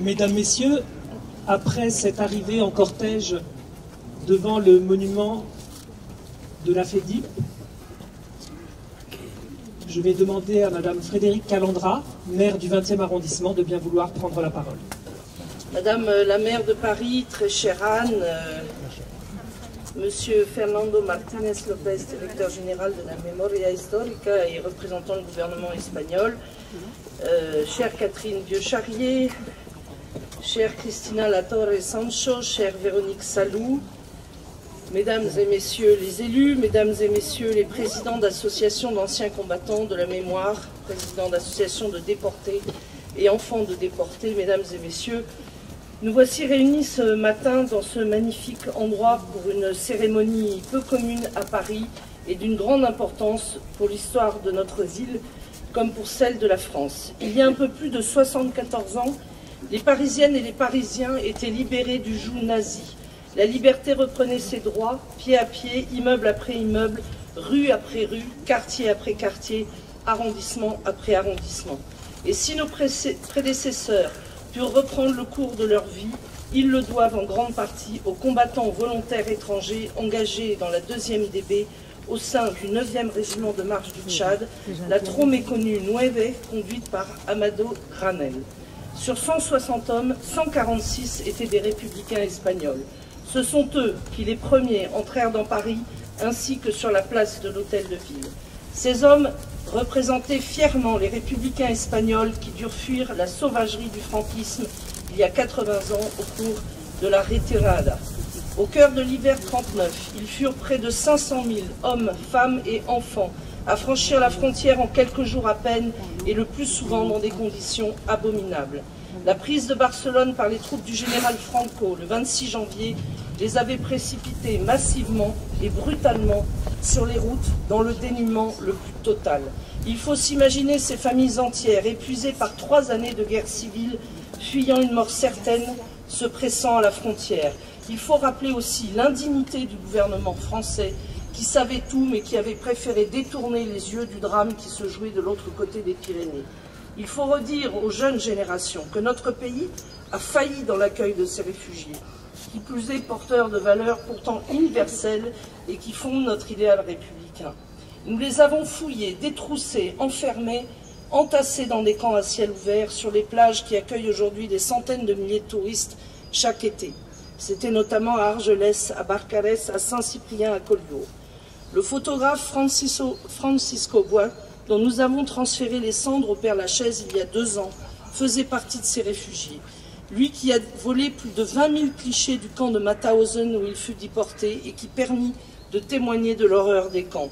Mesdames, Messieurs, après cette arrivée en cortège devant le monument de la FEDIP, je vais demander à Madame Frédérique Calandra, maire du 20e arrondissement, de bien vouloir prendre la parole. Madame la maire de Paris, très chère Anne, Monsieur Fernando Martínez López, directeur général de la Memoria Histórica et représentant le gouvernement espagnol, chère Catherine Vieux-Charrier, chère Cristina Latorre Sancho, chère Véronique Salou, Mesdames et Messieurs les élus, Mesdames et Messieurs les présidents d'associations d'anciens combattants de la mémoire, présidents d'associations de déportés et enfants de déportés, Mesdames et Messieurs, nous voici réunis ce matin dans ce magnifique endroit pour une cérémonie peu commune à Paris et d'une grande importance pour l'histoire de notre ville comme pour celle de la France. Il y a un peu plus de 74 ans, les Parisiennes et les Parisiens étaient libérés du joug nazi. La liberté reprenait ses droits, pied à pied, immeuble après immeuble, rue après rue, quartier après quartier, arrondissement après arrondissement. Et si nos prédécesseurs purent reprendre le cours de leur vie, ils le doivent en grande partie aux combattants volontaires étrangers engagés dans la 2e DB au sein du 9e régiment de marche du Tchad, la trop méconnue Nueve, conduite par Amado Granel. Sur 160 hommes, 146 étaient des républicains espagnols. Ce sont eux qui, les premiers, entrèrent dans Paris, ainsi que sur la place de l'Hôtel de Ville. Ces hommes représentaient fièrement les républicains espagnols qui durent fuir la sauvagerie du franquisme il y a 80 ans au cours de la Retirada. Au cœur de l'hiver 39, ils furent près de 500 000 hommes, femmes et enfants à franchir la frontière en quelques jours à peine et le plus souvent dans des conditions abominables. La prise de Barcelone par les troupes du général Franco le 26 janvier les avait précipités massivement et brutalement sur les routes dans le dénuement le plus total. Il faut s'imaginer ces familles entières épuisées par 3 années de guerre civile, fuyant une mort certaine, se pressant à la frontière. Il faut rappeler aussi l'indignité du gouvernement français qui savait tout mais qui avait préféré détourner les yeux du drame qui se jouait de l'autre côté des Pyrénées. Il faut redire aux jeunes générations que notre pays a failli dans l'accueil de ces réfugiés, qui plus est porteurs de valeurs pourtant universelles et qui fondent notre idéal républicain. Nous les avons fouillés, détroussés, enfermés, entassés dans des camps à ciel ouvert sur les plages qui accueillent aujourd'hui des centaines de milliers de touristes chaque été. C'était notamment à Argelès, à Barcarès, à Saint-Cyprien, à Collioure. Le photographe Francisco Bois, dont nous avons transféré les cendres au Père Lachaise il y a 2 ans, faisait partie de ces réfugiés. Lui qui a volé plus de 20 000 clichés du camp de Mauthausen où il fut déporté et qui permit de témoigner de l'horreur des camps.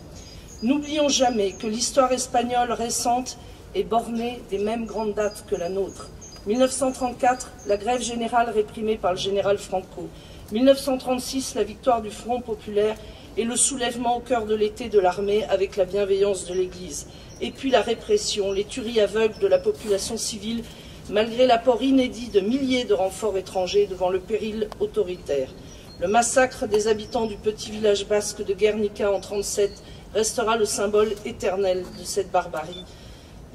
N'oublions jamais que l'histoire espagnole récente est bornée des mêmes grandes dates que la nôtre. 1934, la grève générale réprimée par le général Franco. 1936, la victoire du Front populaire et le soulèvement au cœur de l'été de l'armée avec la bienveillance de l'Église. Et puis la répression, les tueries aveugles de la population civile, malgré l'apport inédit de milliers de renforts étrangers devant le péril autoritaire. Le massacre des habitants du petit village basque de Guernica en 1937 restera le symbole éternel de cette barbarie,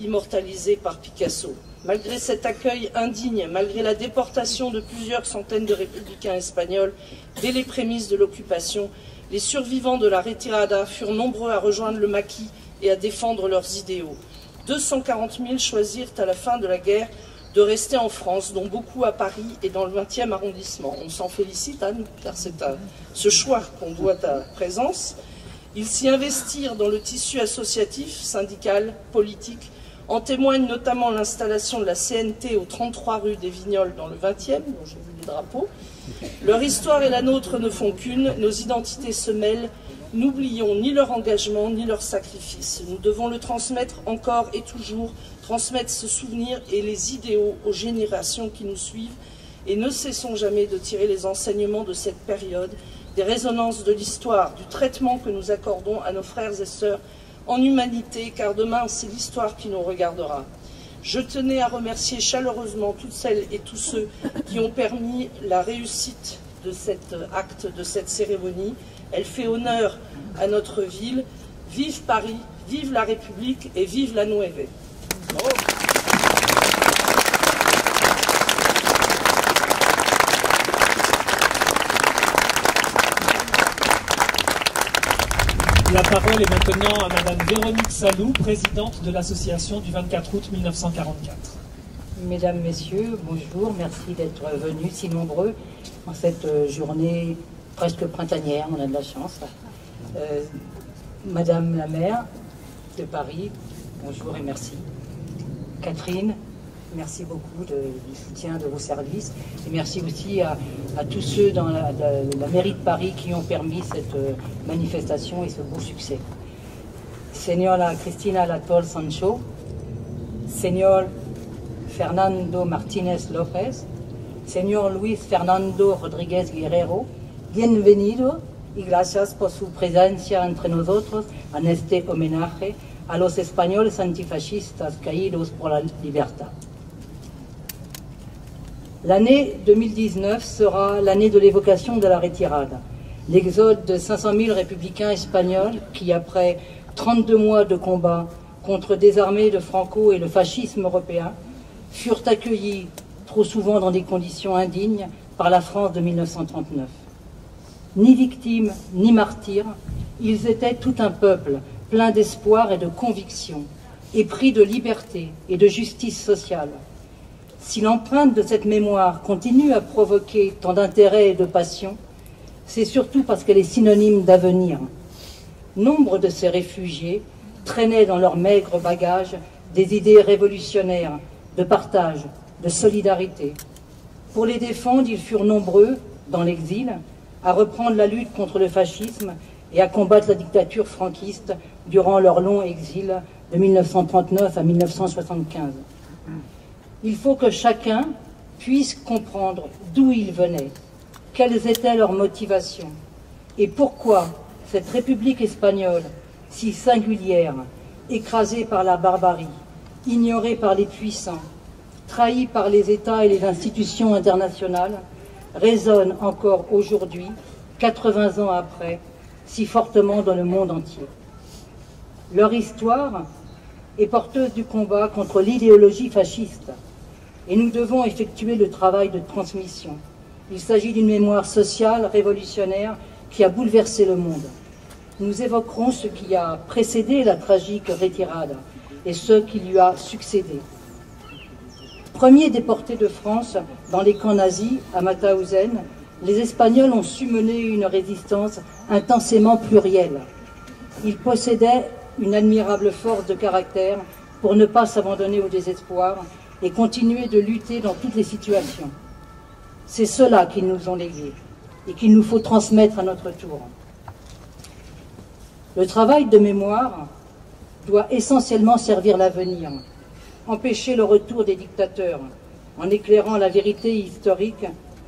immortalisée par Picasso. Malgré cet accueil indigne, malgré la déportation de plusieurs centaines de républicains espagnols dès les prémices de l'occupation, les survivants de la Retirada furent nombreux à rejoindre le maquis et à défendre leurs idéaux. 240 000 choisirent à la fin de la guerre de rester en France, dont beaucoup à Paris et dans le 20e arrondissement. On s'en félicite, Anne, car c'est à ce choix qu'on doit ta présence. Ils s'y investirent dans le tissu associatif, syndical, politique. En témoigne notamment l'installation de la CNT au 33 rue des Vignoles dans le 20e, dont j'ai vu les drapeaux. Leur histoire et la nôtre ne font qu'une, nos identités se mêlent. N'oublions ni leur engagement, ni leur sacrifice. Nous devons le transmettre encore et toujours, transmettre ce souvenir et les idéaux aux générations qui nous suivent. Et ne cessons jamais de tirer les enseignements de cette période, des résonances de l'histoire, du traitement que nous accordons à nos frères et sœurs en humanité, car demain, c'est l'histoire qui nous regardera. Je tenais à remercier chaleureusement toutes celles et tous ceux qui ont permis la réussite de cet acte, de cette cérémonie. Elle fait honneur à notre ville. Vive Paris, vive la République et vive la Nueve. Bravo. La parole est maintenant à Madame Véronique Salou, présidente de l'association du 24 août 1944. Mesdames, Messieurs, bonjour, merci d'être venus si nombreux en cette journée presque printanière, on a de la chance. Madame la maire de Paris, bonjour et merci. Catherine, merci beaucoup du soutien de vos services et merci aussi à tous ceux dans la mairie de Paris qui ont permis cette manifestation et ce beau succès. Señora Cristina Latol Sancho, Señor Fernando Martínez López, Señor Luis Fernando Rodríguez Guerrero, bienvenido y gracias por su presencia entre nosotros en este homenaje a los españoles antifascistas caídos por la libertad. L'année 2019 sera l'année de l'évocation de la retirada, l'exode de 500 000 républicains espagnols qui, après 32 mois de combat contre des armées de Franco et le fascisme européen, furent accueillis trop souvent dans des conditions indignes par la France de 1939. Ni victimes, ni martyrs, ils étaient tout un peuple plein d'espoir et de conviction, épris de liberté et de justice sociale. Si l'empreinte de cette mémoire continue à provoquer tant d'intérêt et de passion, c'est surtout parce qu'elle est synonyme d'avenir. Nombre de ces réfugiés traînaient dans leur maigre bagage des idées révolutionnaires, de partage, de solidarité. Pour les défendre, ils furent nombreux, dans l'exil, à reprendre la lutte contre le fascisme et à combattre la dictature franquiste durant leur long exil de 1939 à 1975. Il faut que chacun puisse comprendre d'où ils venaient, quelles étaient leurs motivations et pourquoi cette République espagnole, si singulière, écrasée par la barbarie, ignorée par les puissants, trahie par les États et les institutions internationales, résonne encore aujourd'hui, 80 ans après, si fortement dans le monde entier. Leur histoire est porteuse du combat contre l'idéologie fasciste et nous devons effectuer le travail de transmission. Il s'agit d'une mémoire sociale révolutionnaire qui a bouleversé le monde. Nous évoquerons ce qui a précédé la tragique retirada et ce qui lui a succédé. Premiers déportés de France dans les camps nazis à Mauthausen, les Espagnols ont su mener une résistance intensément plurielle. Ils possédaient une admirable force de caractère pour ne pas s'abandonner au désespoir et continuer de lutter dans toutes les situations. C'est cela qu'ils nous ont légué et qu'il nous faut transmettre à notre tour. Le travail de mémoire doit essentiellement servir l'avenir, empêcher le retour des dictateurs en éclairant la vérité historique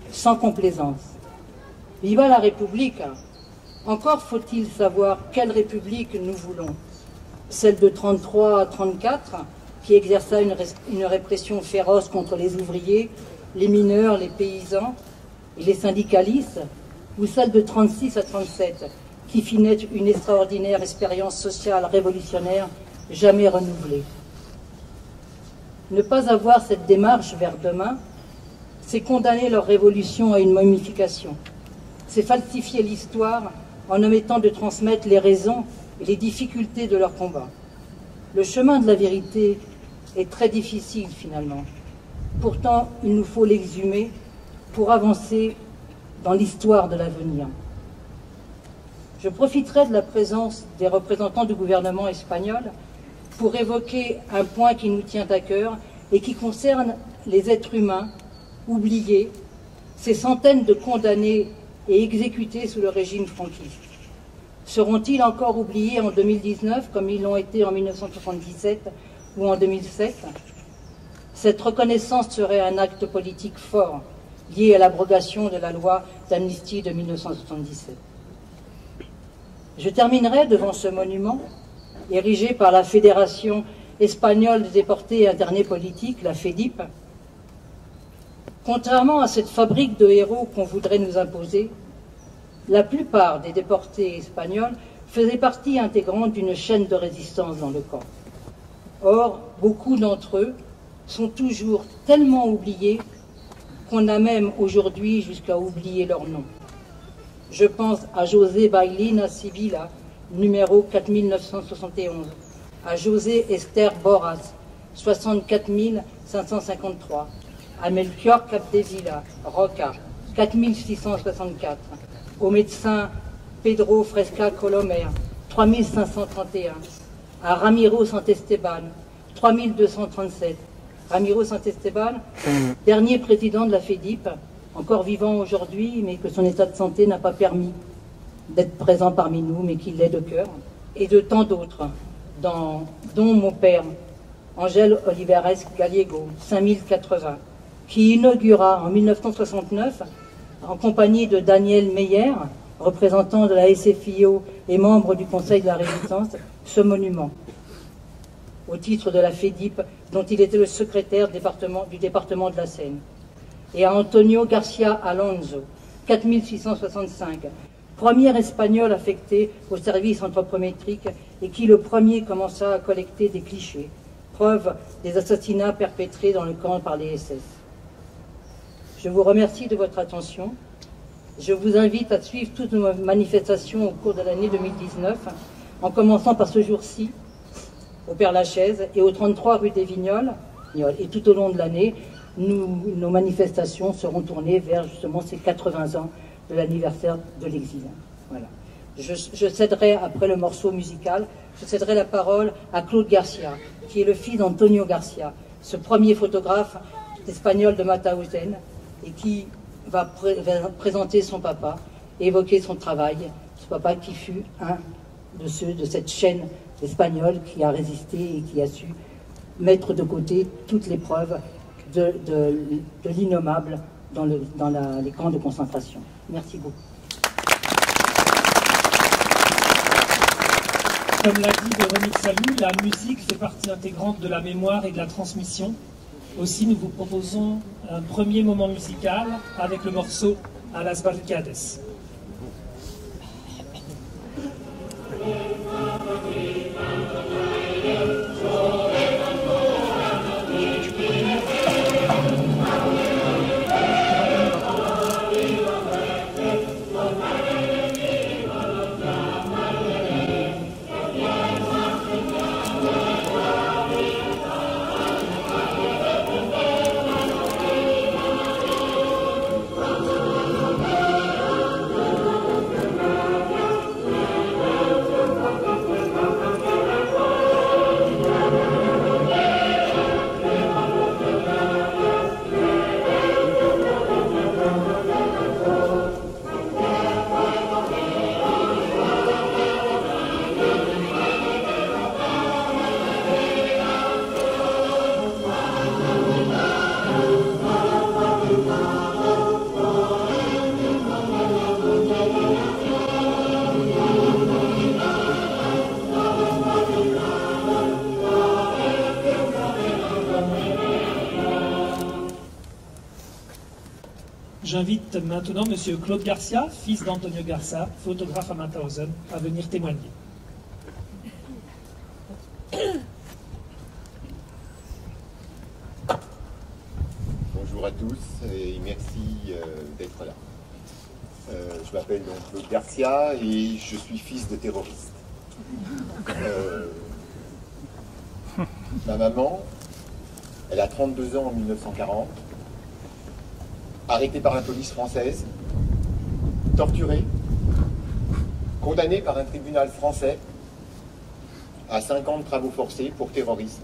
sans complaisance. Viva la République! Encore faut-il savoir quelle République nous voulons. Celle de 33 à 34, qui exerça une répression féroce contre les ouvriers, les mineurs, les paysans et les syndicalistes, ou celle de 36 à 37, qui fit naître une extraordinaire expérience sociale révolutionnaire jamais renouvelée. Ne pas avoir cette démarche vers demain, c'est condamner leur révolution à une momification. C'est falsifier l'histoire en omettant de transmettre les raisons et les difficultés de leur combat. Le chemin de la vérité est très difficile finalement. Pourtant, il nous faut l'exhumer pour avancer dans l'histoire de l'avenir. Je profiterai de la présence des représentants du gouvernement espagnol pour évoquer un point qui nous tient à cœur et qui concerne les êtres humains oubliés, ces centaines de condamnés et exécutés sous le régime franquiste. Seront-ils encore oubliés en 2019 comme ils l'ont été en 1977 ou en 2007? Cette reconnaissance serait un acte politique fort lié à l'abrogation de la loi d'amnistie de 1977. Je terminerai devant ce monument, érigé par la Fédération espagnole des déportés et internés politiques, la FEDIP. Contrairement à cette fabrique de héros qu'on voudrait nous imposer, la plupart des déportés espagnols faisaient partie intégrante d'une chaîne de résistance dans le camp. Or, beaucoup d'entre eux sont toujours tellement oubliés qu'on a même aujourd'hui jusqu'à oublier leur nom. Je pense à José Bailina Sibila, numéro 4971. À José Esther Borras, 64 553. À Melchior Capdevila, Roca, 4664. Au médecin Pedro Fresca Colomer, 3531. À Ramiro Santesteban, 3237. Ramiro Santesteban, dernier président de la FEDIP, encore vivant aujourd'hui, mais que son état de santé n'a pas permis d'être présent parmi nous, mais qu'il l'est de cœur. Et de tant d'autres, dont mon père, Angèle Olivares Gallego, 5080, qui inaugura en 1969, en compagnie de Daniel Meyer, représentant de la SFIO et membre du Conseil de la Résistance, ce monument, au titre de la FEDIP, dont il était le secrétaire du département de la Seine. Et à Antonio Garcia Alonso, 4665, premier espagnol affecté au service anthropométrique et qui le premier commença à collecter des clichés, preuve des assassinats perpétrés dans le camp par les SS. Je vous remercie de votre attention. Je vous invite à suivre toutes nos manifestations au cours de l'année 2019, en commençant par ce jour-ci, au Père-Lachaise et au 33 rue des Vignoles, et tout au long de l'année, nos manifestations seront tournées vers justement ces 80 ans de l'anniversaire de l'exil. Voilà. Je céderai, après le morceau musical, je céderai la parole à Claude Garcia, qui est le fils d'Antonio Garcia, ce premier photographe espagnol de Mauthausen, et qui va présenter son papa et évoquer son travail, ce papa qui fut un de ceux de cette chaîne espagnole qui a résisté et qui a su mettre de côté toutes les preuves de l'innommable dans les camps de concentration. Merci beaucoup. Comme l'a dit Véronique Salut, la musique fait partie intégrante de la mémoire et de la transmission. Aussi, nous vous proposons un premier moment musical avec le morceau « A las barricades ». J'invite maintenant M. Claude Garcia, fils d'Antonio Garcia, photographe à Mauthausen, à venir témoigner. Bonjour à tous et merci d'être là. Je m'appelle donc Claude Garcia et je suis fils de terroriste. Ma maman, elle a 32 ans en 1940. Arrêté par la police française, torturé, condamné par un tribunal français à 5 ans de travaux forcés pour terrorisme.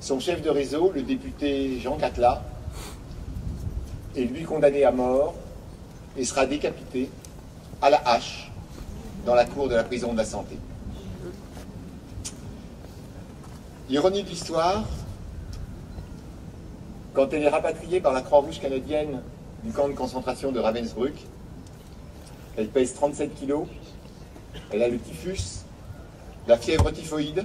Son chef de réseau, le député Jean Catla, est lui condamné à mort et sera décapité à la hache dans la cour de la prison de la Santé. Ironie de l'histoire, quand elle est rapatriée par la Croix-Rouge canadienne du camp de concentration de Ravensbrück, elle pèse 37 kilos, elle a le typhus, la fièvre typhoïde,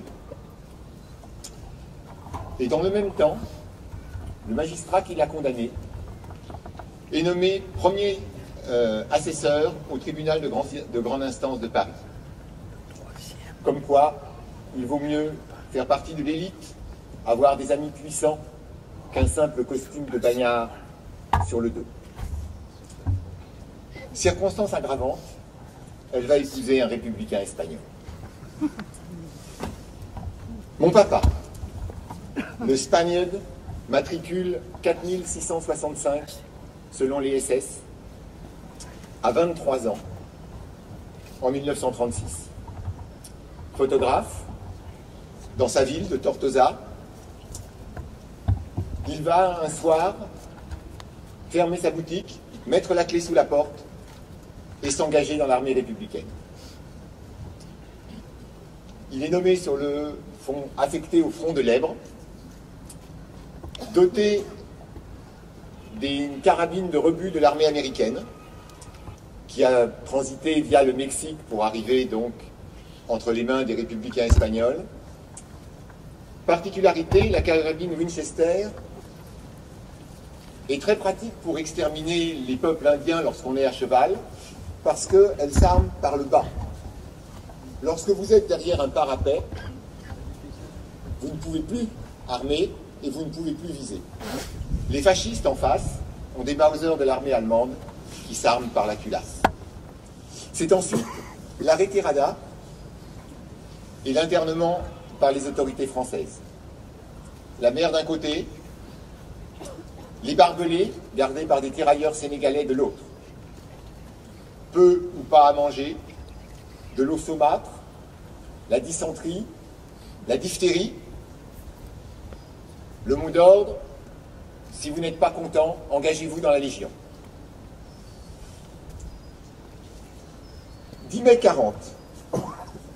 et dans le même temps, le magistrat qui l'a condamnée est nommé premier assesseur au tribunal de grande instance de Paris. Comme quoi, il vaut mieux faire partie de l'élite, avoir des amis puissants, qu'un simple costume de bagnard sur le dos. Circonstance aggravante, elle va épouser un républicain espagnol. Mon papa, le Spaniard, matricule 4665 selon les SS, à 23 ans, en 1936. Photographe, dans sa ville de Tortosa, il va un soir fermer sa boutique, mettre la clé sous la porte et s'engager dans l'armée républicaine. Il est nommé sur le front, affecté au front de l'Èbre, doté d'une carabine de rebut de l'armée américaine, qui a transité via le Mexique pour arriver donc entre les mains des républicains espagnols. Particularité, la carabine Winchester est très pratique pour exterminer les peuples indiens lorsqu'on est à cheval, parce qu'elle s'arme par le bas. Lorsque vous êtes derrière un parapet, vous ne pouvez plus armer et vous ne pouvez plus viser. Les fascistes en face ont des Mauser de l'armée allemande qui s'arment par la culasse. C'est ensuite la retirada et l'internement par les autorités françaises. La mer d'un côté, les barbelés gardés par des tirailleurs sénégalais de l'autre. Peu ou pas à manger, de l'eau saumâtre, la dysenterie, la diphtérie. Le mot d'ordre, si vous n'êtes pas content, engagez-vous dans la Légion. 10 mai 40,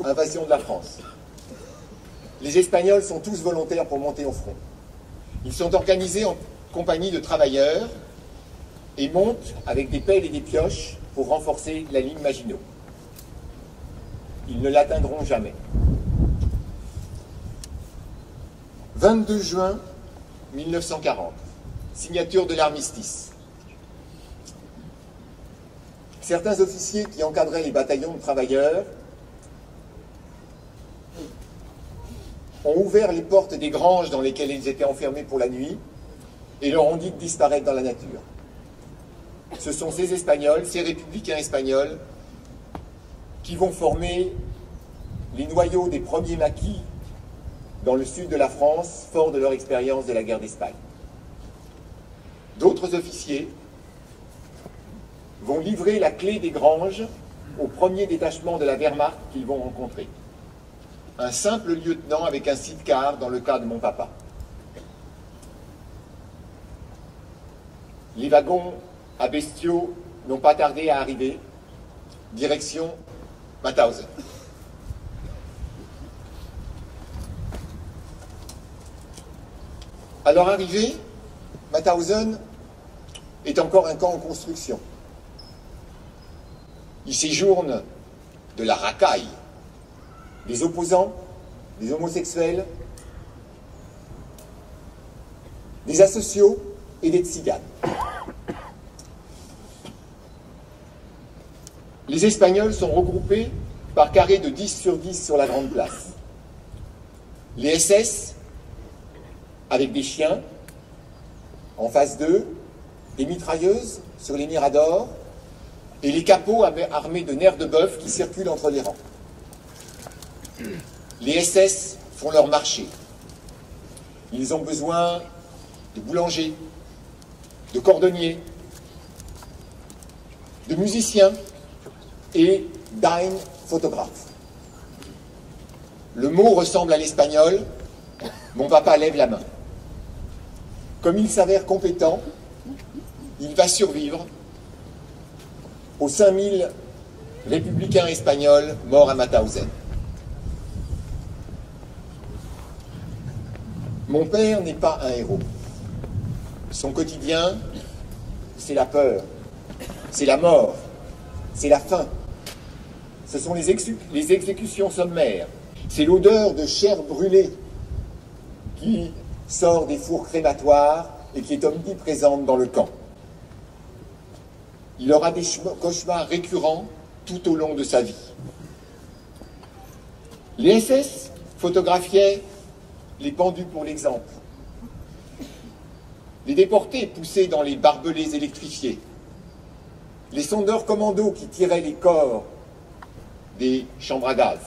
invasion de la France. Les Espagnols sont tous volontaires pour monter au front. Ils sont organisés en compagnie de travailleurs et montent avec des pelles et des pioches pour renforcer la ligne Maginot. Ils ne l'atteindront jamais. 22 juin 1940, signature de l'armistice. Certains officiers qui encadraient les bataillons de travailleurs ont ouvert les portes des granges dans lesquelles ils étaient enfermés pour la nuit et leur ont dit de disparaître dans la nature. Ce sont ces Espagnols, ces républicains espagnols, qui vont former les noyaux des premiers maquis dans le sud de la France, forts de leur expérience de la guerre d'Espagne. D'autres officiers vont livrer la clé des granges au premier détachement de la Wehrmacht qu'ils vont rencontrer. Un simple lieutenant avec un sidecar dans le cas de mon papa. Les wagons à bestiaux n'ont pas tardé à arriver, direction Mauthausen. À leur arrivée, Mauthausen est encore un camp en construction. Il séjourne de la racaille, des opposants, des homosexuels, des asociaux et des tziganes. Les Espagnols sont regroupés par carrés de 10 sur 10 sur la grande place. Les SS, avec des chiens, en face d'eux, des mitrailleuses sur les miradors, et les capots armés de nerfs de bœuf qui circulent entre les rangs. Les SS font leur marché. Ils ont besoin de boulangers, de cordonniers, de musiciens et d'un photographe. Le mot ressemble à l'espagnol. Mon papa lève la main. Comme il s'avère compétent, il va survivre aux 5000 républicains espagnols morts à Mauthausen. Mon père n'est pas un héros. Son quotidien, c'est la peur, c'est la mort, c'est la faim. Ce sont les exécutions sommaires. C'est l'odeur de chair brûlée qui sort des fours crématoires et qui est omniprésente dans le camp. Il aura des cauchemars récurrents tout au long de sa vie. Les SS photographiaient les pendus pour l'exemple, les déportés poussés dans les barbelés électrifiés, les sondeurs commandos qui tiraient les corps des chambres à gaz.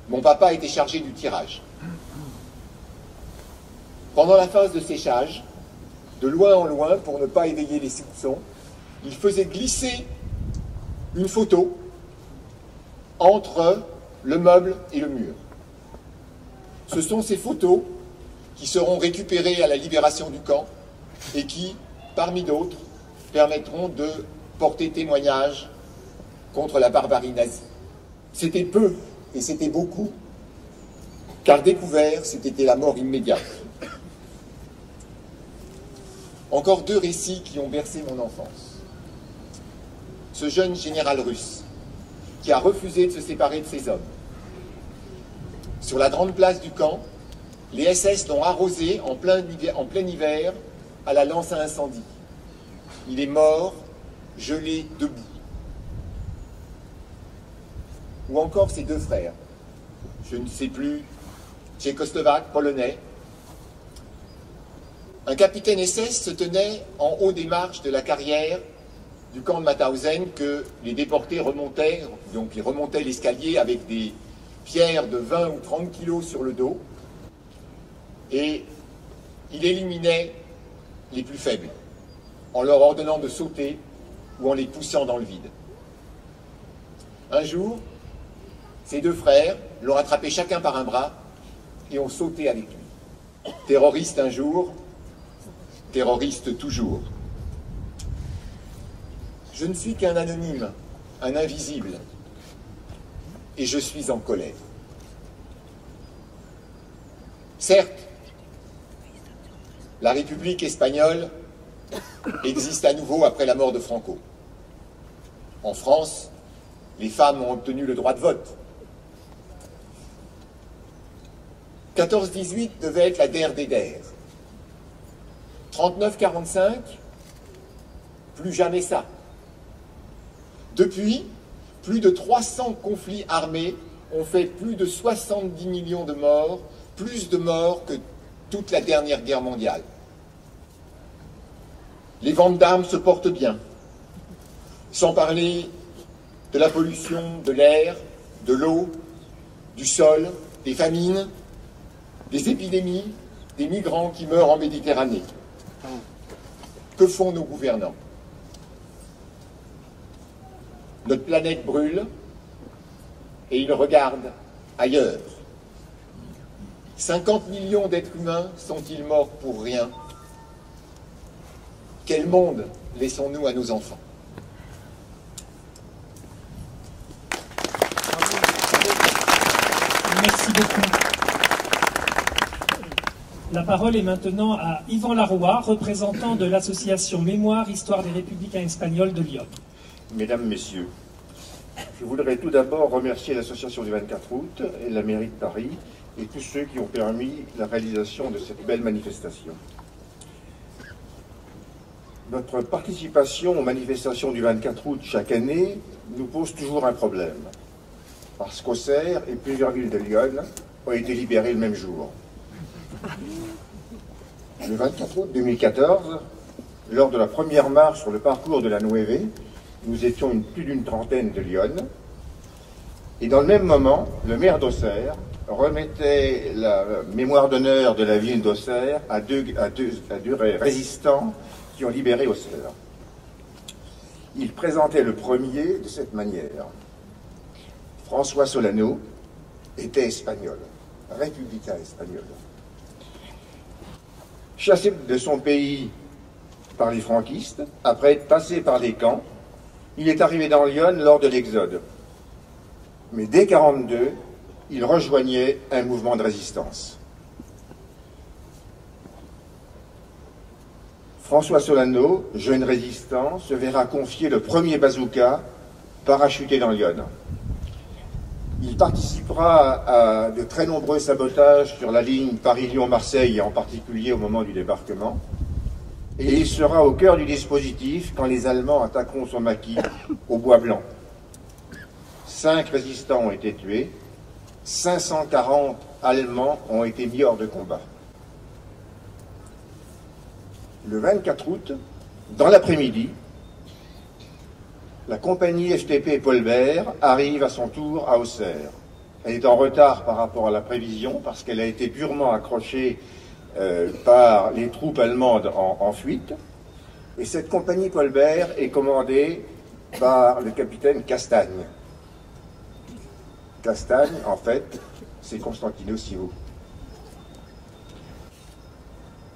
Mon papa était chargé du tirage. Pendant la phase de séchage, de loin en loin, pour ne pas éveiller les soupçons, il faisait glisser une photo entre le meuble et le mur. Ce sont ces photos qui seront récupérées à la libération du camp et qui, parmi d'autres, permettront de porter témoignage contre la barbarie nazie. C'était peu et c'était beaucoup, car découvert, c'était la mort immédiate. Encore deux récits qui ont bercé mon enfance. Ce jeune général russe qui a refusé de se séparer de ses hommes. Sur la grande place du camp, les SS l'ont arrosé en plein hiver à la lance à incendie. Il est mort, gelé, debout. Ou encore ses deux frères, je ne sais plus, tchécoslovaques, polonais. Un capitaine SS se tenait en haut des marches de la carrière du camp de Mauthausen que les déportés remontaient, donc ils remontaient l'escalier avec des pierres de 20 ou 30 kilos sur le dos, et il éliminait les plus faibles, en leur ordonnant de sauter ou en les poussant dans le vide. Un jour, ses deux frères l'ont attrapé chacun par un bras et ont sauté avec lui. Terroriste un jour, terroriste toujours. Je ne suis qu'un anonyme, un invisible, et je suis en colère. Certes, la République espagnole existe à nouveau après la mort de Franco. En France, les femmes ont obtenu le droit de vote. 14-18 devait être la der des der. 39-45, plus jamais ça. Depuis, plus de 300 conflits armés ont fait plus de 70 millions de morts, plus de morts que toute la dernière guerre mondiale. Les ventes d'armes se portent bien, sans parler de la pollution de l'air, de l'eau, du sol, des famines, des épidémies, des migrants qui meurent en Méditerranée. Que font nos gouvernants? Notre planète brûle et ils regardent ailleurs. 50 millions d'êtres humains sont-ils morts pour rien? Quel monde laissons-nous à nos enfants? Merci beaucoup. La parole est maintenant à Yvan Laroua, représentant de l'association Mémoire Histoire des Républicains Espagnols de Lyon. Mesdames, Messieurs, je voudrais tout d'abord remercier l'association du 24 août et la mairie de Paris et tous ceux qui ont permis la réalisation de cette belle manifestation. Notre participation aux manifestations du 24 août chaque année nous pose toujours un problème, parce qu'Auxerre et plusieurs villes de Lyon ont été libérées le même jour. Le 24 août 2014, lors de la première marche sur le parcours de la Nueve, nous étions plus d'une trentaine de Lyon, et dans le même moment, le maire d'Auxerre remettait la mémoire d'honneur de la ville d'Auxerre à deux résistants qui ont libéré Auxerre. Il présentait le premier de cette manière. François Solano était espagnol, républicain espagnol. Chassé de son pays par les franquistes, après être passé par les camps, il est arrivé dans Lyon lors de l'Exode. Mais dès 1942, il rejoignait un mouvement de résistance. François Solano, jeune résistant, se verra confier le premier bazooka parachuté dans Lyon. Il participera à de très nombreux sabotages sur la ligne Paris-Lyon-Marseille, en particulier au moment du débarquement. Et il sera au cœur du dispositif quand les Allemands attaqueront son maquis au Bois Blanc. 5 résistants ont été tués, 540 Allemands ont été mis hors de combat. Le 24 août, dans l'après-midi, la compagnie FTP Polbert arrive à son tour à Auxerre. Elle est en retard par rapport à la prévision parce qu'elle a été durement accrochée par les troupes allemandes en fuite. Et cette compagnie Polbert est commandée par le capitaine Castagne. Castagne, en fait, c'est Constantino Simo.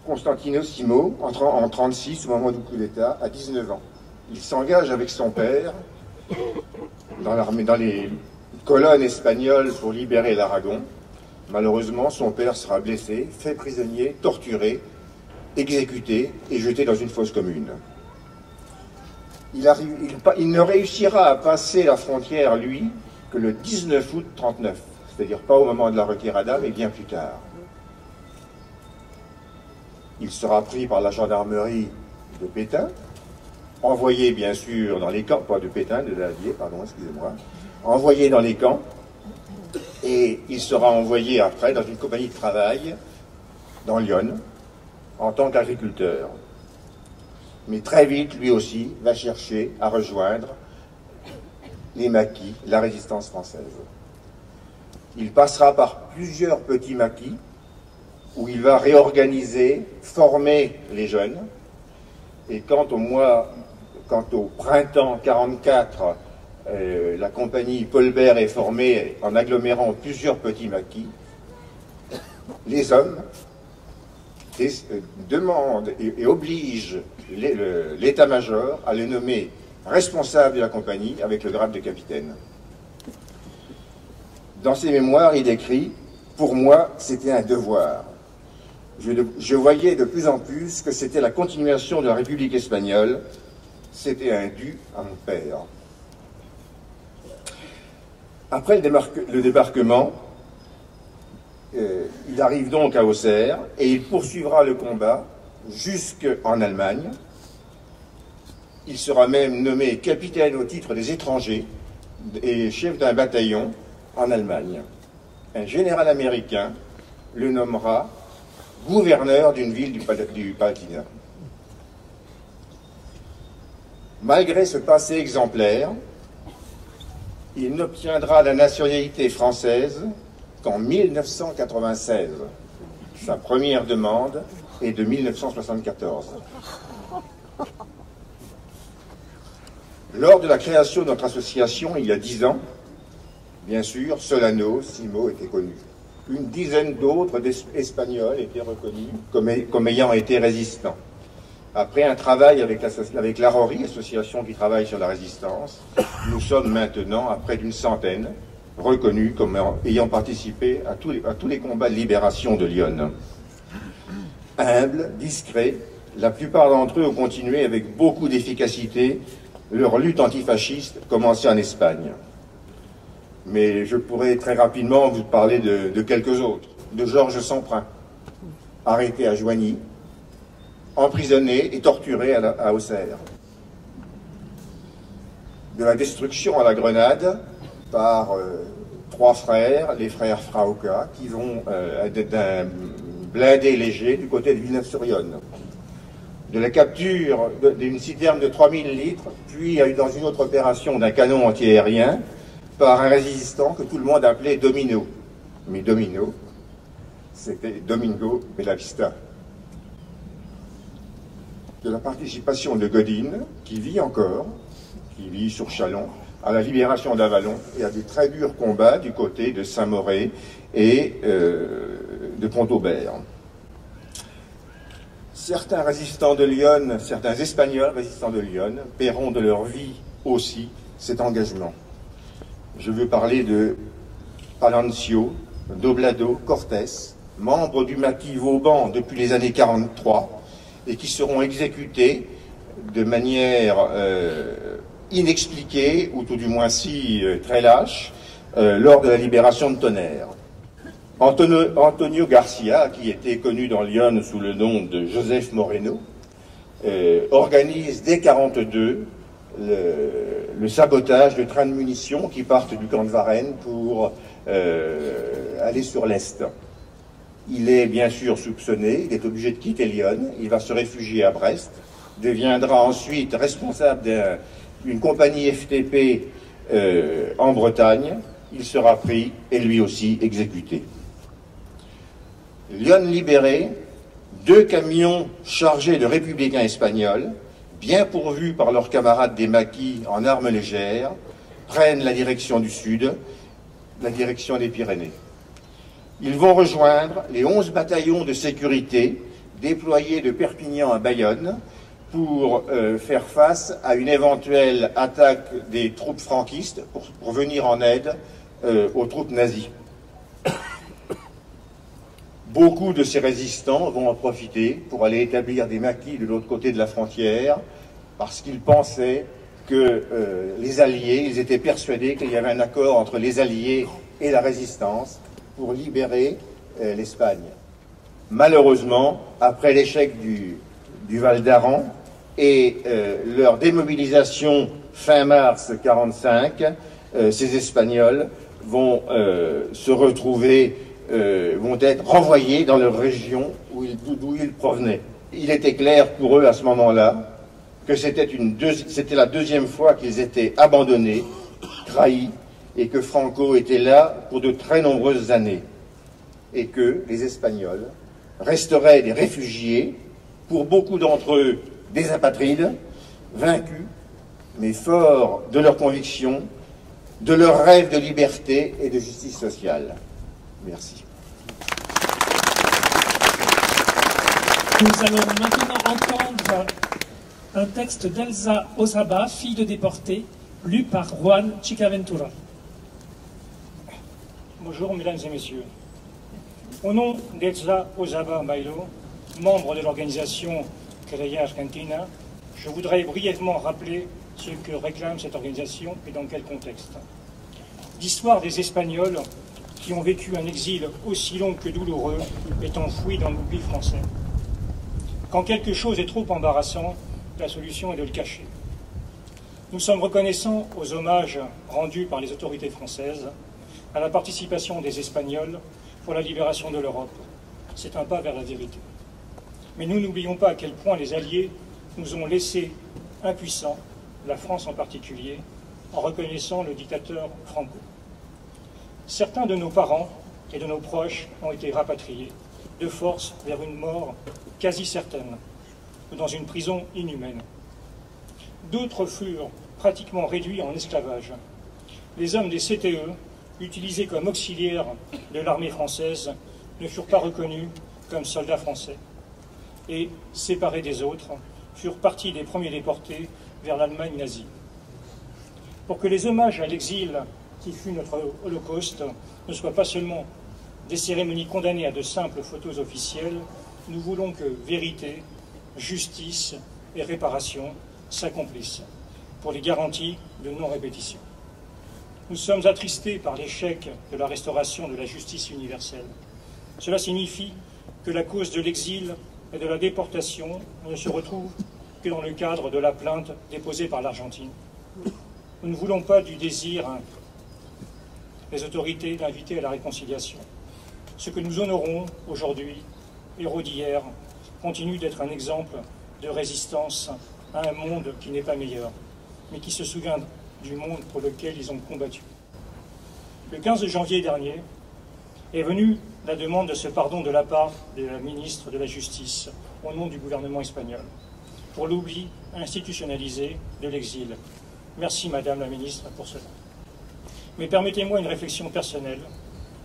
Constantino Simo, en 1936, au moment du coup d'État, a 19 ans. Il s'engage avec son père dans les colonnes espagnoles pour libérer l'Aragon. Malheureusement, son père sera blessé, fait prisonnier, torturé, exécuté et jeté dans une fosse commune. Il ne réussira à passer la frontière, lui, que le 19 août 1939, c'est-à-dire pas au moment de la retirada, mais bien plus tard. Il sera pris par la gendarmerie de Pétain, envoyé bien sûr dans les camps, pas de Pétain, de Daladier, pardon, excusez-moi, envoyé dans les camps, et il sera envoyé après dans une compagnie de travail dans Lyon, en tant qu'agriculteur. Mais très vite, lui aussi, va chercher à rejoindre les maquis, la résistance française. Il passera par plusieurs petits maquis, où il va réorganiser, former les jeunes, et quand au printemps 1944, la compagnie Polbert est formée en agglomérant plusieurs petits maquis, les hommes demandent et obligent l'état-major à le nommer responsable de la compagnie avec le grade de capitaine. Dans ses mémoires, il écrit « Pour moi, c'était un devoir. Je voyais de plus en plus que c'était la continuation de la République espagnole. C'était un dû à mon père. » Après le débarquement, il arrive donc à Auxerre et il poursuivra le combat jusqu'en Allemagne. Il sera même nommé capitaine au titre des étrangers et chef d'un bataillon en Allemagne. Un général américain le nommera gouverneur d'une ville du Palatinat. Malgré ce passé exemplaire, il n'obtiendra la nationalité française qu'en 1996. Sa première demande est de 1974. Lors de la création de notre association, il y a 10 ans, bien sûr, Solano, Simo était connu. Une dizaine d'autres Espagnols étaient reconnus comme ayant été résistants. Après un travail avec l'ARORI, association qui travaille sur la résistance, nous sommes maintenant à près d'une centaine reconnus comme ayant participé à tous les combats de libération de Lyon. Humbles, discrets, la plupart d'entre eux ont continué avec beaucoup d'efficacité leur lutte antifasciste commencée en Espagne. Mais je pourrais très rapidement vous parler de quelques autres. De Georges Semprin, arrêté à Joigny, emprisonné et torturé à Auxerre. De la destruction à la Grenade par 3 frères, les frères Frauca, qui vont d'un blindé léger du côté de Villeneuve-sur-Yonne. De la capture d'une citerne de 3000 litres, puis dans une autre opération d'un canon antiaérien, par un résistant que tout le monde appelait Domino. Mais Domino, c'était Domingo Bellavista. De la participation de Godine, qui vit encore, qui vit sur Châlons, à la libération d'Avalon et à des très durs combats du côté de Saint-Moré et de Pont-Aubert. Certains résistants de Lyon, certains Espagnols résistants de Lyon, paieront de leur vie aussi cet engagement. Je veux parler de Palancio, Doblado, Cortés, membres du maquis Vauban depuis les années 1943 et qui seront exécutés de manière inexpliquée, ou tout du moins très lâche, lors de la libération de Tonnerre. Antonio Garcia, qui était connu dans Lyon sous le nom de Joseph Moreno, organise dès 1942 le sabotage de trains de munitions qui partent du camp de Varennes pour aller sur l'Est. Il est bien sûr soupçonné, il est obligé de quitter Lyon, il va se réfugier à Brest, deviendra ensuite responsable une compagnie FTP en Bretagne, il sera pris et lui aussi exécuté. Lyon libéré, 2 camions chargés de républicains espagnols, bien pourvus par leurs camarades des maquis en armes légères, prennent la direction du sud, la direction des Pyrénées. Ils vont rejoindre les 11 bataillons de sécurité déployés de Perpignan à Bayonne pour faire face à une éventuelle attaque des troupes franquistes pour venir en aide aux troupes nazies. Beaucoup de ces résistants vont en profiter pour aller établir des maquis de l'autre côté de la frontière parce qu'ils pensaient que les Alliés, ils étaient persuadés qu'il y avait un accord entre les Alliés et la résistance pour libérer l'Espagne. Malheureusement, après l'échec du Val d'Aran et leur démobilisation fin mars 1945, ces Espagnols vont se retrouver, vont être renvoyés dans leur région d'où ils provenaient. Il était clair pour eux à ce moment-là que c'était la 2e fois qu'ils étaient abandonnés, trahis, et que Franco était là pour de très nombreuses années, et que les Espagnols resteraient des réfugiés, pour beaucoup d'entre eux des apatrides, vaincus, mais forts de leurs convictions, de leurs rêves de liberté et de justice sociale. Merci. Nous allons maintenant entendre un texte d'Elsa Osaba, fille de déportés, lu par Juan Chicaventura. Bonjour mesdames et messieurs. Au nom d'Elsa Osaba Bailo, membre de l'organisation Querella Argentina, je voudrais brièvement rappeler ce que réclame cette organisation et dans quel contexte. L'histoire des Espagnols qui ont vécu un exil aussi long que douloureux est enfouie dans l'oubli français. Quand quelque chose est trop embarrassant, la solution est de le cacher. Nous sommes reconnaissants aux hommages rendus par les autorités françaises à la participation des Espagnols pour la libération de l'Europe. C'est un pas vers la vérité. Mais nous n'oublions pas à quel point les Alliés nous ont laissés impuissants, la France en particulier, en reconnaissant le dictateur Franco. Certains de nos parents et de nos proches ont été rapatriés de force vers une mort quasi certaine ou dans une prison inhumaine. D'autres furent pratiquement réduits en esclavage. Les hommes des CTE, utilisés comme auxiliaires de l'armée française, ne furent pas reconnus comme soldats français et, séparés des autres, furent partis des premiers déportés vers l'Allemagne nazie. Pour que les hommages à l'exil qui fut notre holocauste ne soient pas seulement des cérémonies condamnées à de simples photos officielles, nous voulons que vérité, justice et réparation s'accomplissent pour les garanties de non-répétition. Nous sommes attristés par l'échec de la restauration de la justice universelle. Cela signifie que la cause de l'exil et de la déportation ne se retrouve que dans le cadre de la plainte déposée par l'Argentine. Nous ne voulons pas du désir des autorités d'inviter à la réconciliation. Ce que nous honorons aujourd'hui, héros d'hier, continue d'être un exemple de résistance à un monde qui n'est pas meilleur, mais qui se souvient du monde pour lequel ils ont combattu. Le 15 janvier dernier est venue la demande de ce pardon de la part de la ministre de la Justice au nom du gouvernement espagnol pour l'oubli institutionnalisé de l'exil. Merci Madame la ministre pour cela. Mais permettez-moi une réflexion personnelle.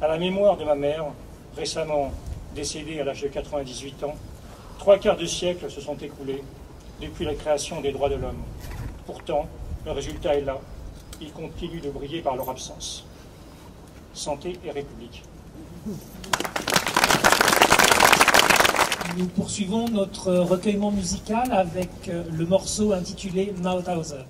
À la mémoire de ma mère, récemment décédée à l'âge de 98 ans, 3/4 de siècle se sont écoulés depuis la création des droits de l'homme. Pourtant, le résultat est là. Ils continuent de briller par leur absence. Santé et République. Nous poursuivons notre recueillement musical avec le morceau intitulé Mauthausen.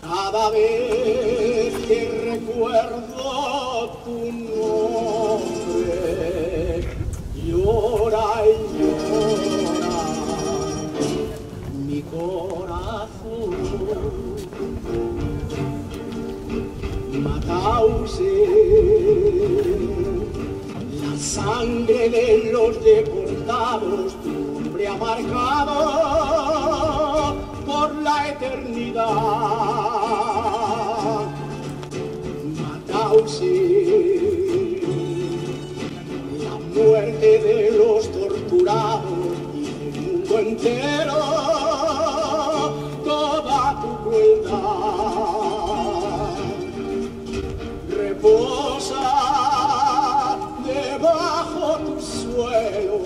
Cada Cada vez que recuerdo tu nombre, llora y llora mi corazón. Mauthausen, la sangre de los deportados, tu nombre ha marcado por la eternidad. Mauthausen, la muerte de los torturados y del mundo entero, toda tu crueldad reposa debajo tu suelo.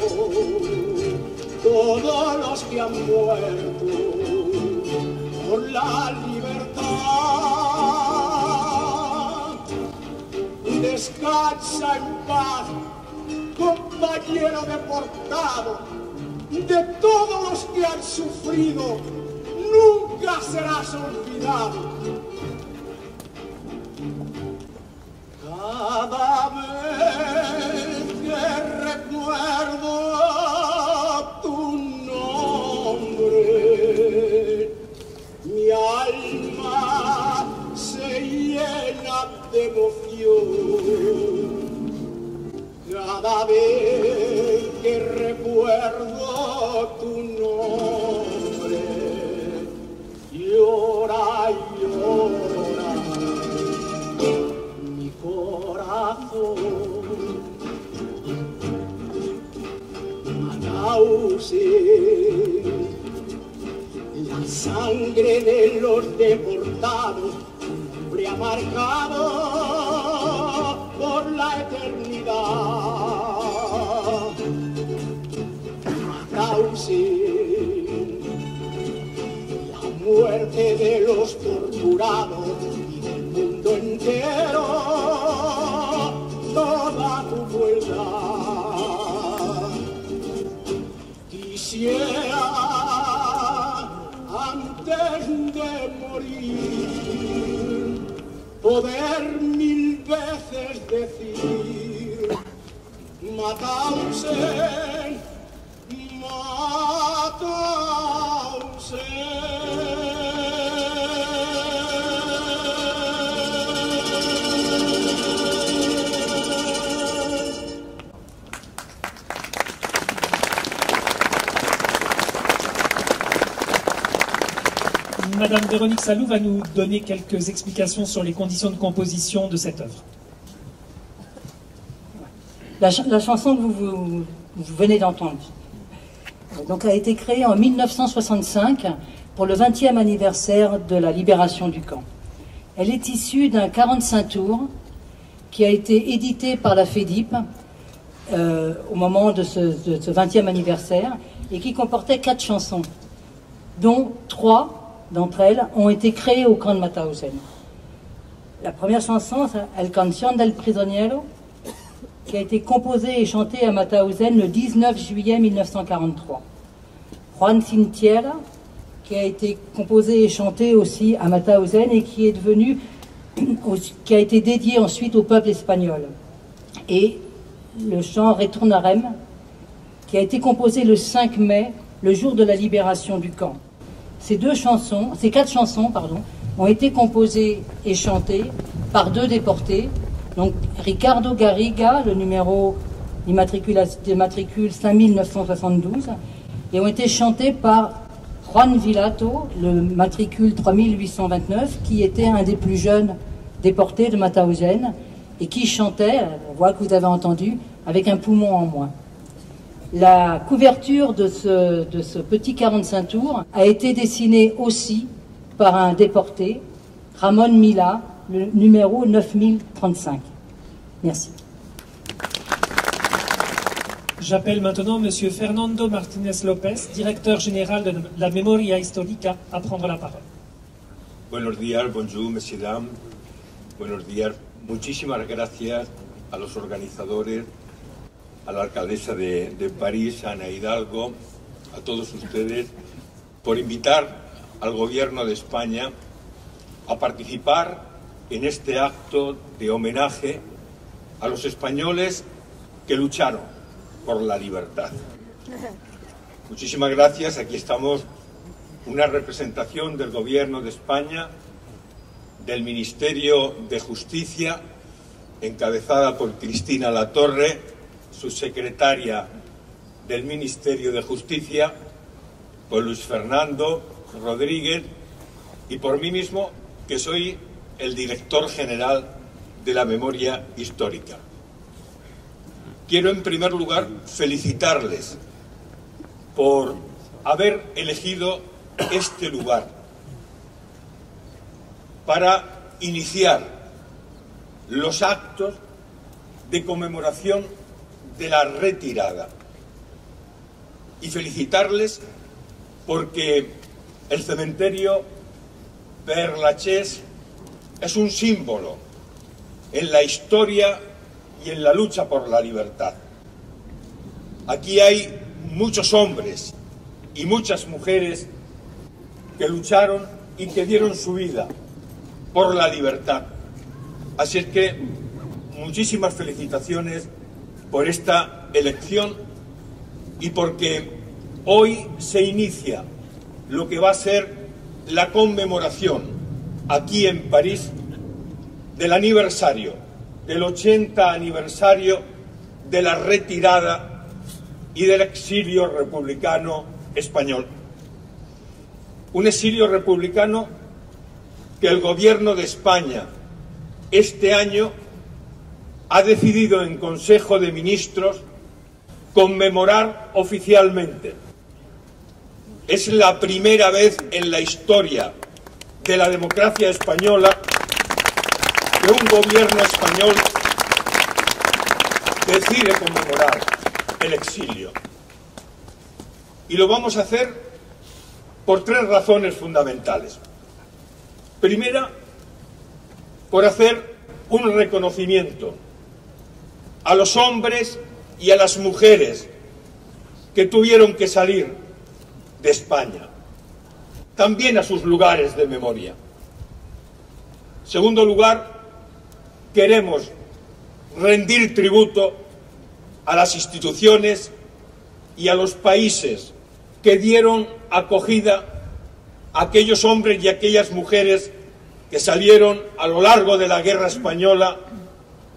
Todos los que han muerto por la libertad, descansa en paz, compañero deportado. De todos los que han sufrido, nunca serás olvidado. Cada vez que recuerdo tu nombre, mi alma se llena de emoción. Cada vez que recuerdo tu nombre, llora y llora mi corazón. Mauthausen, la sangre de los deportados, tu nombre ha marcado por la eternidad. Mauthausen, la muerte de los torturados y del mundo entero, toda tu crueldad. Quisiera antes de morir poder mil veces decir: Mauthausen, Mauthausen. Madame Véronique Saloux va nous donner quelques explications sur les conditions de composition de cette œuvre. La chanson que vous venez d'entendre donc, a été créée en 1965 pour le 20e anniversaire de la libération du camp. Elle est issue d'un 45 tours qui a été édité par la FEDIP au moment de ce 20e anniversaire et qui comportait 4 chansons, dont 3 d'entre elles ont été créées au camp de Mauthausen. La première chanson, c'est El Canción del Prisionero, qui a été composée et chantée à Mauthausen le 19 juillet 1943. Juan Sin Tierra, qui a été composée et chantée aussi à Mauthausen et qui a été dédiée ensuite au peuple espagnol. Et le chant Retornarem, qui a été composé le 5 mai, le jour de la libération du camp. Ces 4 chansons, ont été composées et chantées par 2 déportés, donc Ricardo Garriga, le numéro d'immatricule 5972, et ont été chantées par Juan Vilato, le matricule 3829, qui était un des plus jeunes déportés de Mauthausen et qui chantait, la voix que vous avez entendue, avec un poumon en moins. La couverture de ce petit 45 tours a été dessinée aussi par un déporté, Ramon Mila, le numéro 9035. Merci. J'appelle maintenant M. Fernando Martínez López, directeur général de la Memoria Histórica, à prendre la parole. Buenos días, bonjour, messieurs, dames. Buenos días. Muchísimas gracias a los organizadores, a la alcaldesa de París, Ana Hidalgo, a todos ustedes, por invitar al Gobierno de España a participar en este acto de homenaje a los españoles que lucharon por la libertad. Muchísimas gracias. Aquí estamos una representación del Gobierno de España, del Ministerio de Justicia, encabezada por Cristina Latorre, subsecretaria del Ministerio de Justicia, por Luis Fernando Rodríguez y por mí mismo, que soy el director general de la Memoria Histórica. Quiero en primer lugar felicitarles por haber elegido este lugar para iniciar los actos de conmemoración de la retirada y felicitarles porque el cementerio Père Lachaise es un símbolo en la historia y en la lucha por la libertad. Aquí hay muchos hombres y muchas mujeres que lucharon y que dieron su vida por la libertad. Así es que muchísimas felicitaciones por esta elección y porque hoy se inicia lo que va a ser la conmemoración aquí en París del aniversario, del 80 aniversario de la retirada y del exilio republicano español. Un exilio republicano que el Gobierno de España este año ha decidido en Consejo de Ministros conmemorar oficialmente. Es la primera vez en la historia de la democracia española que un gobierno español decide conmemorar el exilio. Y lo vamos a hacer por tres razones fundamentales. Primera, por hacer un reconocimiento a los hombres y a las mujeres que tuvieron que salir de España, también a sus lugares de memoria. Segundo lugar, queremos rendir tributo a las instituciones y a los países que dieron acogida a aquellos hombres y aquellas mujeres que salieron a lo largo de la Guerra Española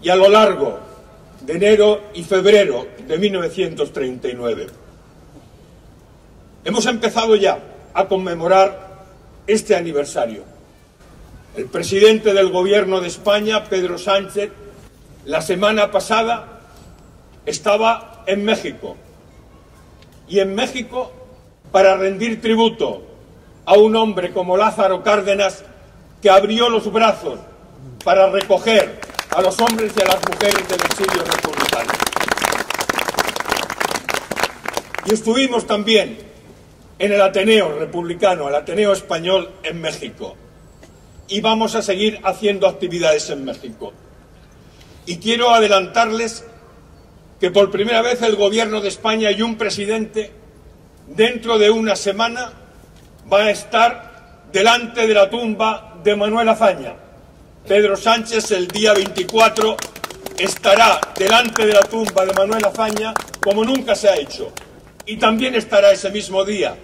y a lo largo de enero y febrero de 1939. Hemos empezado ya a conmemorar este aniversario. El presidente del Gobierno de España, Pedro Sánchez, la semana pasada estaba en México. Y en México, para rendir tributo a un hombre como Lázaro Cárdenas, que abrió los brazos para recoger a los hombres y a las mujeres del exilio republicano. Y estuvimos también en el Ateneo republicano, el Ateneo español en México. Y vamos a seguir haciendo actividades en México. Y quiero adelantarles que por primera vez el Gobierno de España y un presidente, dentro de una semana, va a estar delante de la tumba de Manuel Azaña. Pedro Sánchez el día 24 estará delante de la tumba de Manuel Azaña como nunca se ha hecho. Y también estará ese mismo día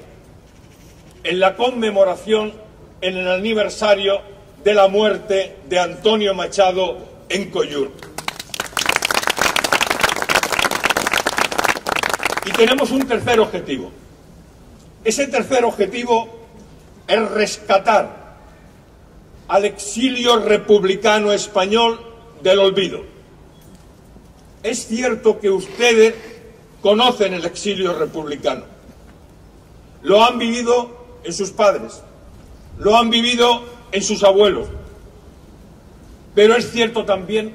en la conmemoración, en el aniversario de la muerte de Antonio Machado en Coyur. Y tenemos un tercer objetivo. Ese tercer objetivo es rescatar al exilio republicano español del olvido. Es cierto que ustedes conocen el exilio republicano. Lo han vivido en sus padres, lo han vivido en sus abuelos. Pero es cierto también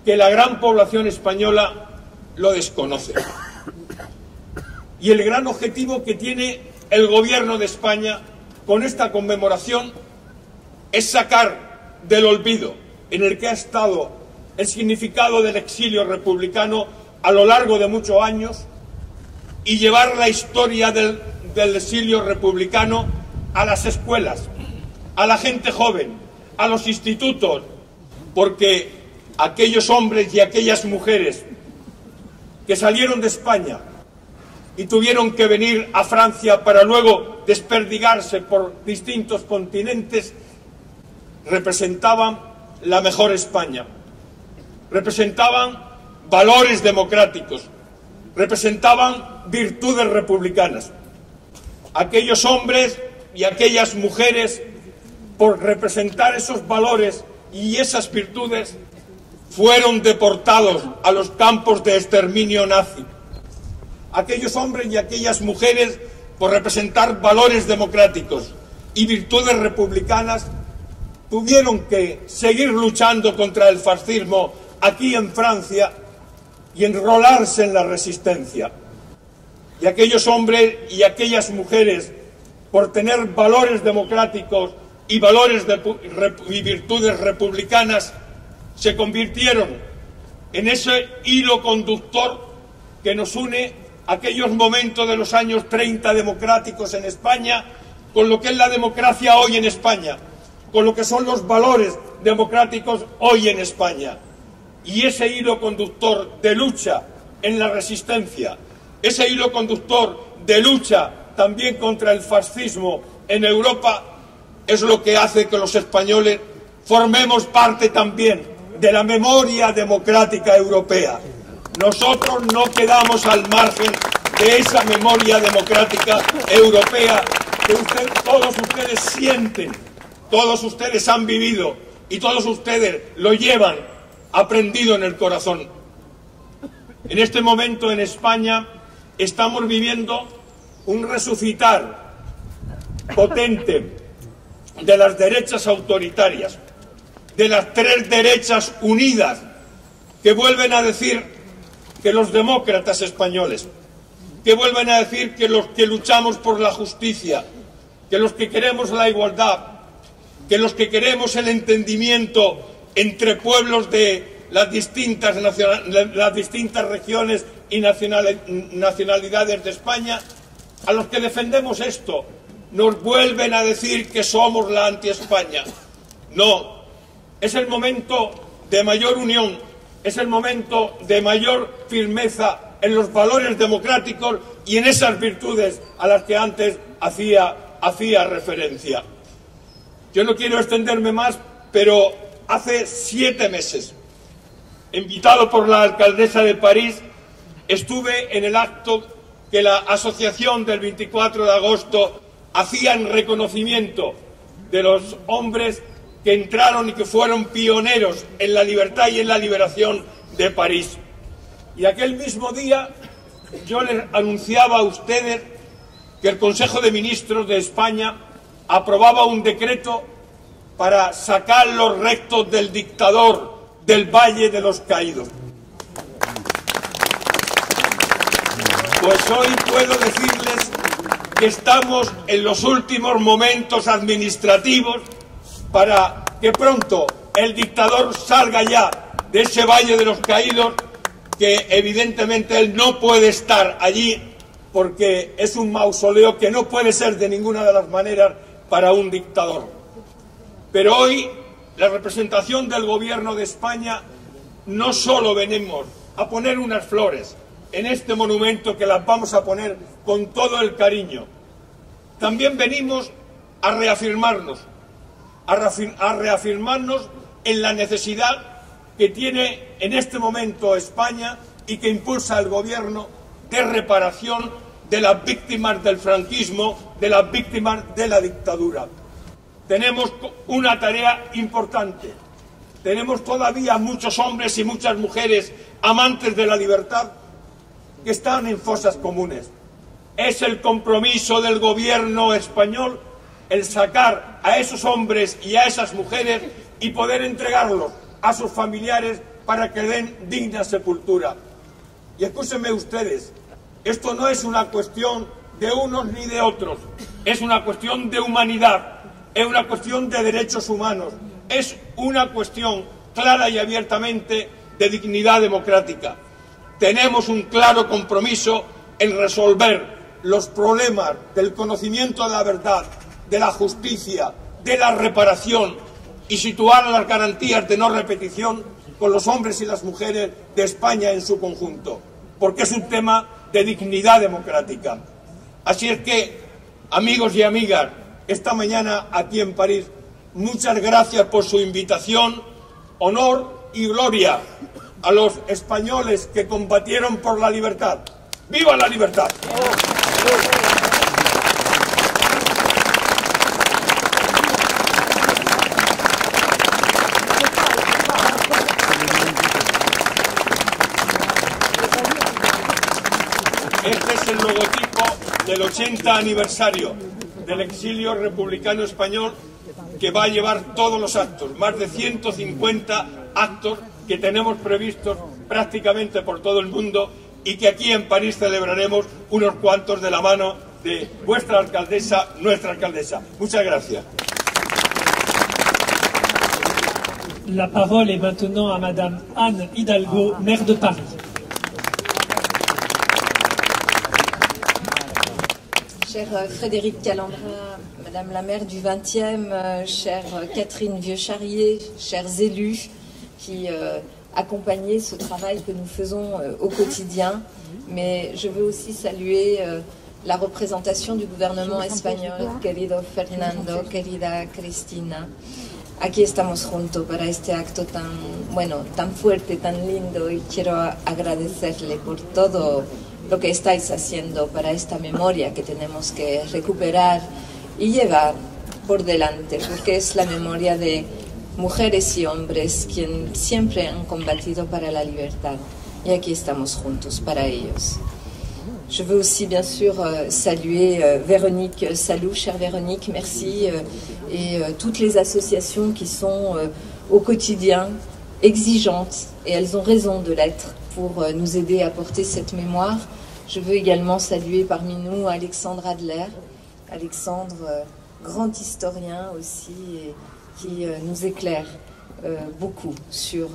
que la gran población española lo desconoce. Y el gran objetivo que tiene el Gobierno de España con esta conmemoración es sacar del olvido en el que ha estado el significado del exilio republicano a lo largo de muchos años y llevar la historia del exilio republicano a las escuelas, a la gente joven, a los institutos, porque aquellos hombres y aquellas mujeres que salieron de España y tuvieron que venir a Francia para luego desperdigarse por distintos continentes, representaban la mejor España, representaban valores democráticos, representaban virtudes republicanas. Aquellos hombres y aquellas mujeres, por representar esos valores y esas virtudes, fueron deportados a los campos de exterminio nazi. Aquellos hombres y aquellas mujeres, por representar valores democráticos y virtudes republicanas, tuvieron que seguir luchando contra el fascismo aquí en Francia y enrolarse en la resistencia. Y aquellos hombres y aquellas mujeres, por tener valores democráticos y valores y virtudes republicanas, se convirtieron en ese hilo conductor que nos une aquellos momentos de los años 30 democráticos en España con lo que es la democracia hoy en España, con lo que son los valores democráticos hoy en España. Y ese hilo conductor de lucha en la resistencia, ese hilo conductor de lucha también contra el fascismo en Europa, es lo que hace que los españoles formemos parte también de la memoria democrática europea. Nosotros no quedamos al margen de esa memoria democrática europea que todos ustedes sienten, todos ustedes han vivido y todos ustedes lo llevan aprendido en el corazón. En este momento en España estamos viviendo un resucitar potente de las derechas autoritarias, de las tres derechas unidas que vuelven a decir que los demócratas españoles, que vuelven a decir que los que luchamos por la justicia, que los que queremos la igualdad, que los que queremos el entendimiento entre pueblos de las distintas regiones y nacionalidades de España, a los que defendemos esto, nos vuelven a decir que somos la anti-España. No, es el momento de mayor unión, es el momento de mayor firmeza en los valores democráticos y en esas virtudes a las que antes hacía referencia. Yo no quiero extenderme más, pero hace 7 meses, invitado por la alcaldesa de París, estuve en el acto que la asociación del 24 de agosto hacía en reconocimiento de los hombres que entraron y que fueron pioneros en la libertad y en la liberación de París. Y aquel mismo día yo les anunciaba a ustedes que el Consejo de Ministros de España aprobaba un decreto para sacar los restos del dictador del Valle de los Caídos. Pues hoy puedo decirles que estamos en los últimos momentos administrativos para que pronto el dictador salga ya de ese Valle de los Caídos, que evidentemente él no puede estar allí porque es un mausoleo que no puede ser de ninguna de las maneras para un dictador. Pero hoy la representación del Gobierno de España no solo venimos a poner unas flores en este monumento, que las vamos a poner con todo el cariño, también venimos a reafirmarnos en la necesidad que tiene en este momento España y que impulsa el Gobierno de reparación de las víctimas del franquismo, de las víctimas de la dictadura. Tenemos una tarea importante. Tenemos todavía muchos hombres y muchas mujeres amantes de la libertad que están en fosas comunes. Es el compromiso del Gobierno español el sacar a esos hombres y a esas mujeres y poder entregarlos a sus familiares para que den digna sepultura. Y escúchenme ustedes, esto no es una cuestión de unos ni de otros, es una cuestión de humanidad, es una cuestión de derechos humanos, es una cuestión clara y abiertamente de dignidad democrática. Tenemos un claro compromiso en resolver los problemas del conocimiento de la verdad, de la justicia, de la reparación y situar las garantías de no repetición con los hombres y las mujeres de España en su conjunto, porque es un tema de dignidad democrática. Así es que, amigos y amigas, esta mañana aquí en París, muchas gracias por su invitación, honor y gloria a los españoles que combatieron por la libertad. ¡Viva la libertad! Este es el logotipo del 80 aniversario del exilio republicano español, que va a llevar todos los actos, más de 150 actos que tenemos previstos prácticamente por todo el mundo y que aquí en París celebraremos unos cuantos de la mano de vuestra alcaldesa, nuestra alcaldesa. Muchas gracias. La parole est maintenant à Madame Anne Hidalgo, maire de Paris. Cher Frédéric Calambra, Madame la maire du 20e, chère Catherine Vieux-Charrier, chers élus qui accompagnaient ce travail que nous faisons au quotidien, mais je veux aussi saluer la représentation du gouvernement espagnol, querido Fernando, querida Cristina. Aquí estamos juntos para este acto tan fuerte, tan lindo, y quiero agradecerle por todo lo que estáis haciendo para esta memoria que tenemos que recuperar y llevar por delante, porque es la memoria de mujeres y hombres quienes siempre han combatido para la libertad, y aquí estamos juntos para ellos. Je veux aussi bien sûr saluer Véronique Salou, chère Véronique, merci, et toutes les associations qui sont au quotidien exigeantes, et elles ont raison de l'être, pour nous aider à porter cette mémoire. Je veux également saluer parmi nous Alexandre Adler, Alexandre, grand historien aussi, et qui nous éclaire beaucoup sur...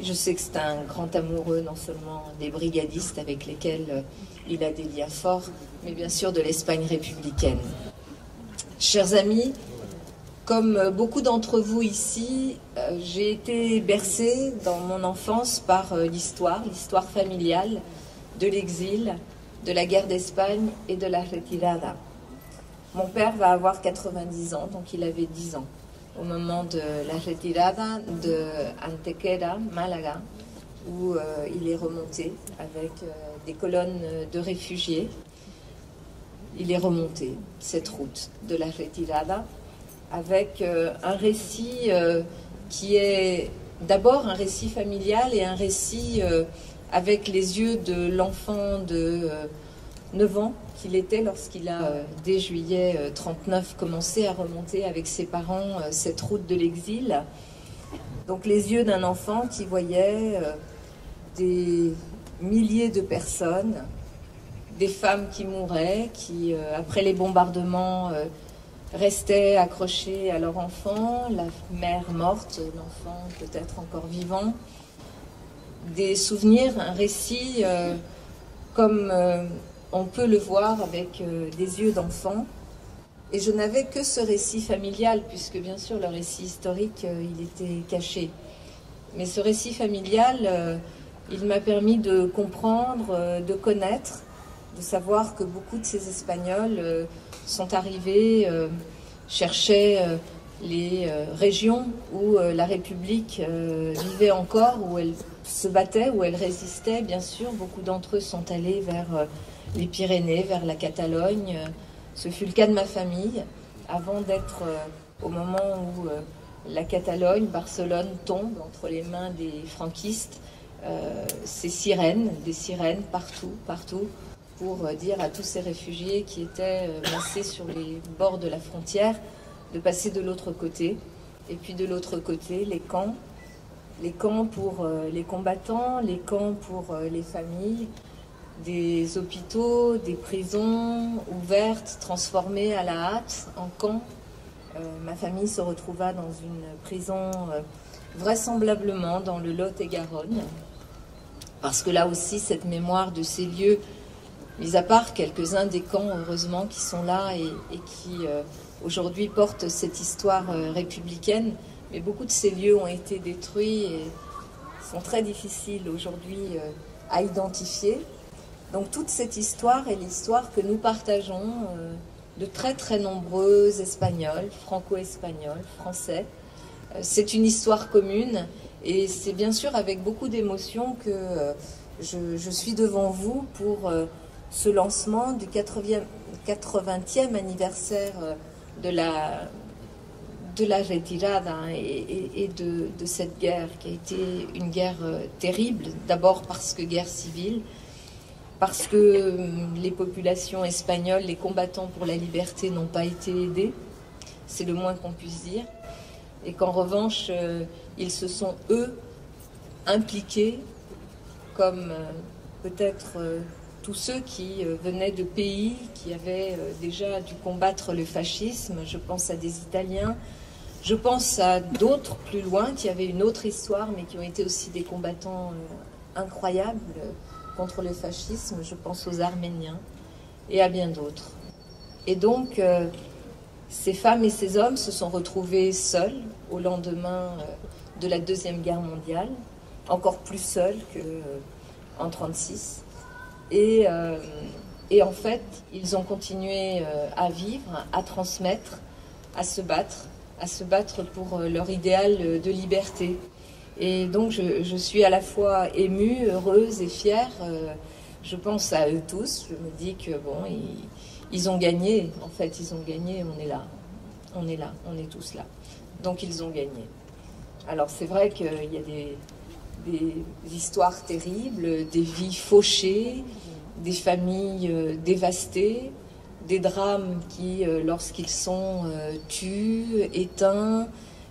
je sais que c'est un grand amoureux non seulement des brigadistes avec lesquels il a des liens forts, mais bien sûr de l'Espagne républicaine. Chers amis, comme beaucoup d'entre vous ici, j'ai été bercée dans mon enfance par l'histoire familiale de l'exil, de la guerre d'Espagne et de la retirada. Mon père va avoir 90 ans, donc il avait 10 ans au moment de la retirada de Antequera, Malaga, où il est remonté avec des colonnes de réfugiés. Il est remonté cette route de la retirada avec un récit qui est d'abord un récit familial et un récit avec les yeux de l'enfant de 9 ans qu'il était lorsqu'il a, dès juillet 39, commencé à remonter avec ses parents cette route de l'exil. Donc les yeux d'un enfant qui voyait des milliers de personnes, des femmes qui mouraient, qui, après les bombardements, restaient accrochées à leur enfant, la mère morte, l'enfant peut-être encore vivant. Des souvenirs, un récit comme on peut le voir avec des yeux d'enfant. Et je n'avais que ce récit familial, puisque bien sûr le récit historique, il était caché. Mais ce récit familial, il m'a permis de comprendre, de connaître, de savoir que beaucoup de ces Espagnols sont arrivés, cherchaient les régions où la République vivait encore, où elle se battait, où elle résistait. Bien sûr, beaucoup d'entre eux sont allés vers les Pyrénées, vers la Catalogne. Ce fut le cas de ma famille, avant d'être au moment où la Catalogne, Barcelone, tombe entre les mains des franquistes. Ces sirènes, des sirènes partout, pour dire à tous ces réfugiés qui étaient massés sur les bords de la frontière de passer de l'autre côté. Et puis de l'autre côté, les camps pour les combattants, les camps pour les familles, des hôpitaux, des prisons ouvertes, transformées à la hâte en camps. Ma famille se retrouva dans une prison vraisemblablement dans le Lot-et-Garonne, parce que là aussi, cette mémoire de ces lieux, mis à part quelques-uns des camps, heureusement, qui sont là et qui aujourd'hui porte cette histoire républicaine, mais beaucoup de ces lieux ont été détruits et sont très difficiles aujourd'hui à identifier. Donc toute cette histoire est l'histoire que nous partageons de très très nombreux Espagnols, franco-espagnols, français. C'est une histoire commune et c'est bien sûr avec beaucoup d'émotion que je suis devant vous pour ce lancement du 80e anniversaire de la retirada et de cette guerre qui a été une guerre terrible, d'abord parce que guerre civile, parce que les populations espagnoles, les combattants pour la liberté n'ont pas été aidés, c'est le moins qu'on puisse dire, et qu'en revanche, ils se sont, eux, impliqués, comme peut-être tous ceux qui venaient de pays qui avaient déjà dû combattre le fascisme. Je pense à des Italiens, je pense à d'autres plus loin qui avaient une autre histoire, mais qui ont été aussi des combattants incroyables contre le fascisme. Je pense aux Arméniens et à bien d'autres. Et donc, ces femmes et ces hommes se sont retrouvés seuls au lendemain de la Deuxième Guerre mondiale, encore plus seuls qu'en 1936. Et en fait, ils ont continué à vivre, à transmettre, à se battre pour leur idéal de liberté. Et donc, je suis à la fois émue, heureuse et fière. Je pense à eux tous. Je me dis que, bon, ils ont gagné. En fait, ils ont gagné. On est là. On est là. On est tous là. Donc, ils ont gagné. Alors, c'est vrai qu'il y a des histoires terribles, des vies fauchées, des familles dévastées, des drames qui, lorsqu'ils sont tués, éteints,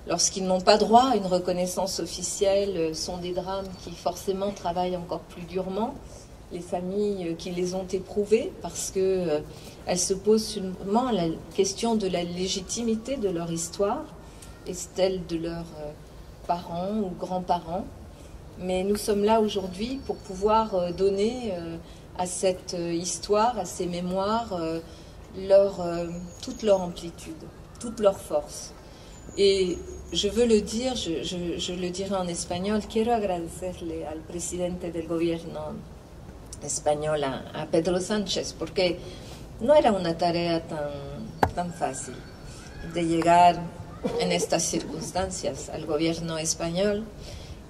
lorsqu'ils n'ont pas droit à une reconnaissance officielle, sont des drames qui forcément travaillent encore plus durement les familles qui les ont éprouvées, parce que elles se posent seulement la question de la légitimité de leur histoire et celle de leurs parents ou grands-parents. Mais nous sommes là aujourd'hui pour pouvoir donner à cette histoire, à ces mémoires, toute leur amplitude, toute leur force. Et je veux le dire, je le dirai en espagnol, quiero agradecerle al presidente del gobierno español, a Pedro Sánchez, porque no era una tarea tan fácil de llegar en estas circunstancias al gobierno español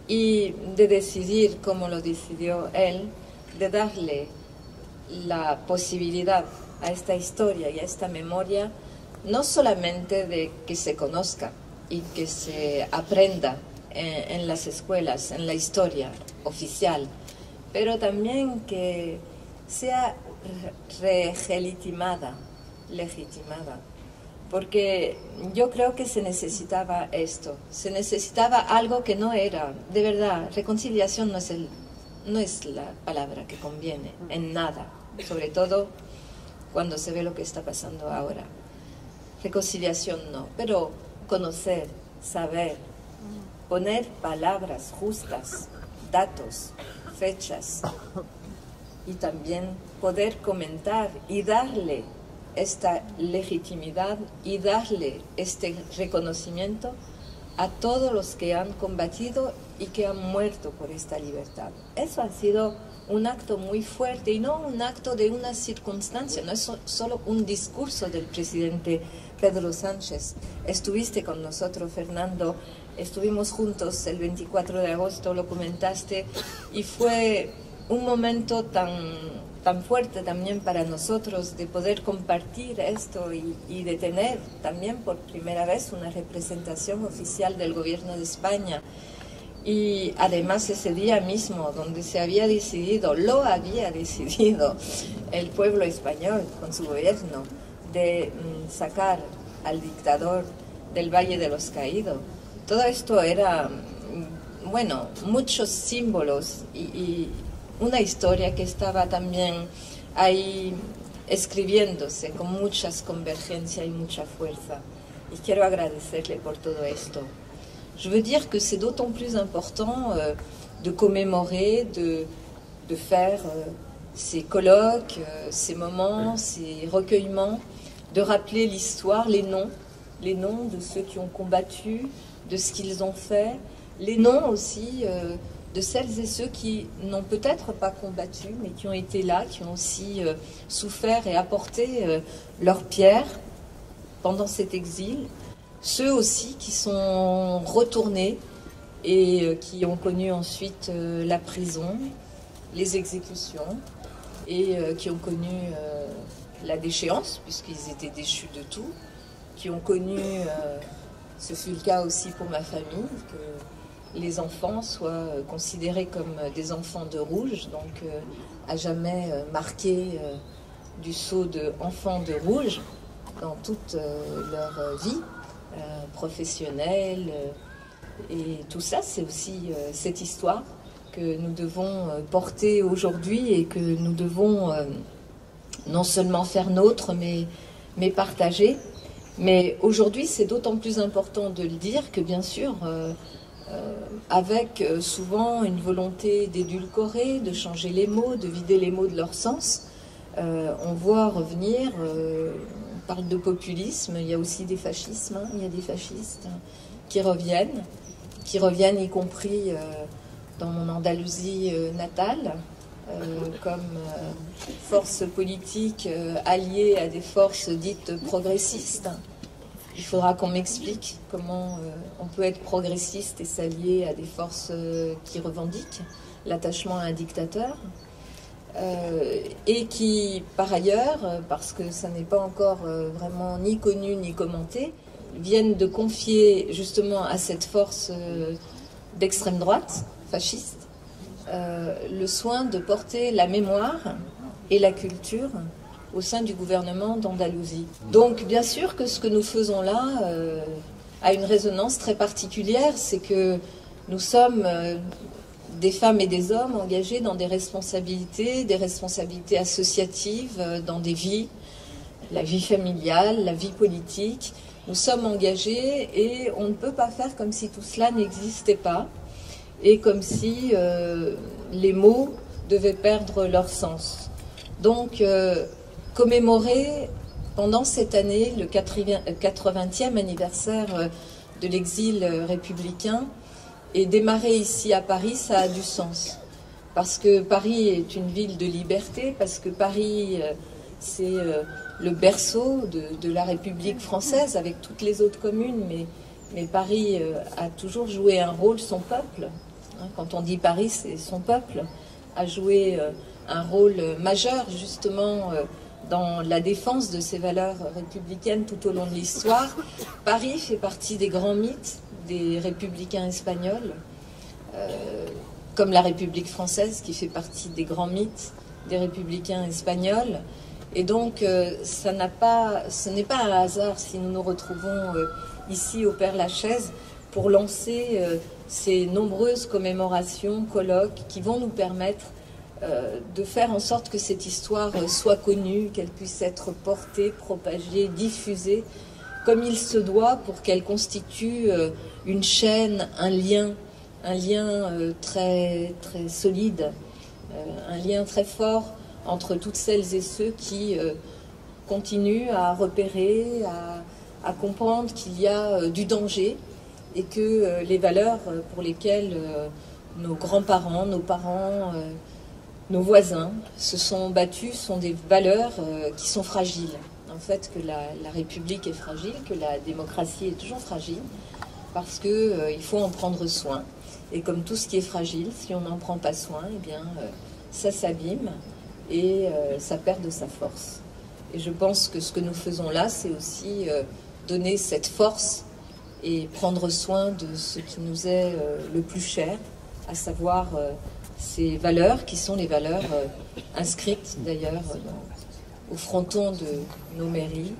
y de decidir, como lo decidió él, de darle la posibilidad a esta historia y a esta memoria, no solamente de que se conozca y que se aprenda en las escuelas, en la historia oficial, pero también que sea legitimada, porque yo creo que se necesitaba esto, se necesitaba algo que no era, de verdad, reconciliación no es la palabra que conviene en nada, sobre todo cuando se ve lo que está pasando ahora. Reconciliación no, pero conocer, saber, poner palabras justas, datos, fechas, y también poder comentar y darle esta legitimidad y darle este reconocimiento a todos los que han combatido y que han muerto por esta libertad. Eso ha sido un acto muy fuerte y no un acto de una circunstancia, no es solo un discurso del presidente Pedro Sánchez. Estuviste con nosotros, Fernando, estuvimos juntos el 24 de agosto, lo comentaste, y fue un momento tan fuerte también para nosotros de poder compartir esto y de tener también por primera vez una representación oficial del gobierno de España. Y además ese día mismo donde se había decidido, lo había decidido el pueblo español con su gobierno de sacar al dictador del Valle de los Caídos. Todo esto era, bueno, muchos símbolos y una historia que estaba también ahí escribiéndose con muchas convergencias y mucha fuerza. Y quiero agradecerle por todo esto. Je veux dire que c'est d'autant plus important de commémorer, de faire ces colloques, ces moments, ces recueillements de rappeler l'histoire, les noms de ceux qui ont combattu, de ce qu'ils ont fait, les noms aussi de celles et ceux qui n'ont peut-être pas combattu, mais qui ont été là, qui ont aussi souffert et apporté leur pierre pendant cet exil. Ceux aussi qui sont retournés et qui ont connu ensuite la prison, les exécutions, et qui ont connu la déchéance, puisqu'ils étaient déchus de tout, qui ont connu, ce fut le cas aussi pour ma famille, que les enfants soient considérés comme des enfants de rouge, donc à jamais marqués du sceau d'enfants de rouge dans toute leur vie professionnelle. Et tout ça, c'est aussi cette histoire que nous devons porter aujourd'hui et que nous devons non seulement faire nôtre, mais partager. Mais aujourd'hui, c'est d'autant plus important de le dire que, bien sûr, avec souvent une volonté d'édulcorer, de changer les mots, de vider les mots de leur sens, on voit revenir, on parle de populisme, il y a aussi des fascismes, hein, il y a des fascistes qui reviennent y compris dans mon Andalousie natale, comme force politique alliée à des forces dites progressistes. Il faudra qu'on m'explique comment on peut être progressiste et s'allier à des forces qui revendiquent l'attachement à un dictateur, et qui, par ailleurs, parce que ça n'est pas encore vraiment ni connu ni commenté, viennent de confier justement à cette force d'extrême droite, fasciste, le soin de porter la mémoire et la culture au sein du gouvernement d'Andalousie. Donc bien sûr que ce que nous faisons là a une résonance très particulière, c'est que nous sommes des femmes et des hommes engagés dans des responsabilités associatives, dans des vies, la vie familiale, la vie politique. Nous sommes engagés et on ne peut pas faire comme si tout cela n'existait pas et comme si les mots devaient perdre leur sens. Donc, commémorer pendant cette année le 80e anniversaire de l'exil républicain et démarrer ici à Paris, ça a du sens. Parce que Paris est une ville de liberté, parce que Paris, c'est le berceau de la République française avec toutes les autres communes, mais Paris a toujours joué un rôle, son peuple, hein, quand on dit Paris, c'est son peuple, a joué un rôle majeur justement dans la défense de ces valeurs républicaines tout au long de l'histoire. Paris fait partie des grands mythes des républicains espagnols, comme la République française qui fait partie des grands mythes des républicains espagnols. Et donc, ce n'est pas un hasard si nous nous retrouvons ici au Père-Lachaise pour lancer ces nombreuses commémorations, colloques qui vont nous permettre de faire en sorte que cette histoire soit connue, qu'elle puisse être portée, propagée, diffusée, comme il se doit pour qu'elle constitue une chaîne, un lien très, très solide, un lien très fort entre toutes celles et ceux qui continuent à repérer, à comprendre qu'il y a du danger et que les valeurs pour lesquelles nos grands-parents, nos parents, nos voisins se sont battus sont des valeurs qui sont fragiles. En fait, que la République est fragile, que la démocratie est toujours fragile, parce qu'il faut en prendre soin. Et comme tout ce qui est fragile, si on n'en prend pas soin, eh bien, ça s'abîme et ça perd de sa force. Et je pense que ce que nous faisons là, c'est aussi donner cette force et prendre soin de ce qui nous est le plus cher, à savoir ces valeurs qui sont les valeurs inscrites d'ailleurs au fronton de nos mairies,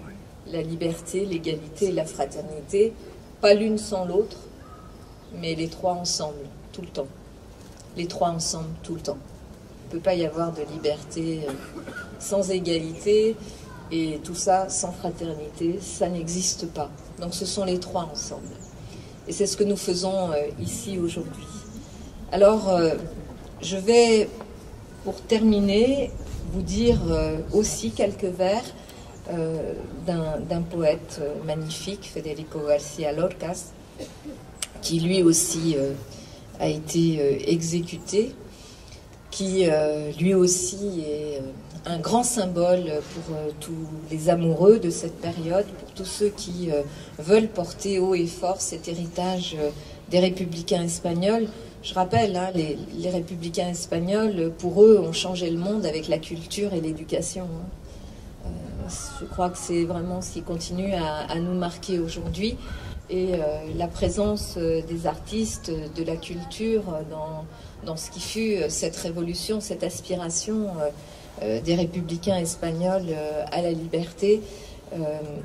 la liberté, l'égalité et la fraternité, pas l'une sans l'autre, mais les trois ensemble, tout le temps. Les trois ensemble, tout le temps. Il ne peut pas y avoir de liberté sans égalité, et tout ça sans fraternité, ça n'existe pas. Donc ce sont les trois ensemble. Et c'est ce que nous faisons ici aujourd'hui. Alors, je vais, pour terminer, vous dire aussi quelques vers d'un poète magnifique, Federico García Lorca, qui lui aussi a été exécuté, qui lui aussi est un grand symbole pour tous les amoureux de cette période, pour tous ceux qui veulent porter haut et fort cet héritage des républicains espagnols. Je rappelle, hein, les républicains espagnols, pour eux, ont changé le monde avec la culture et l'éducation. Je crois que c'est vraiment ce qui continue à nous marquer aujourd'hui. Et la présence des artistes, de la culture dans ce qui fut cette révolution, cette aspiration des républicains espagnols à la liberté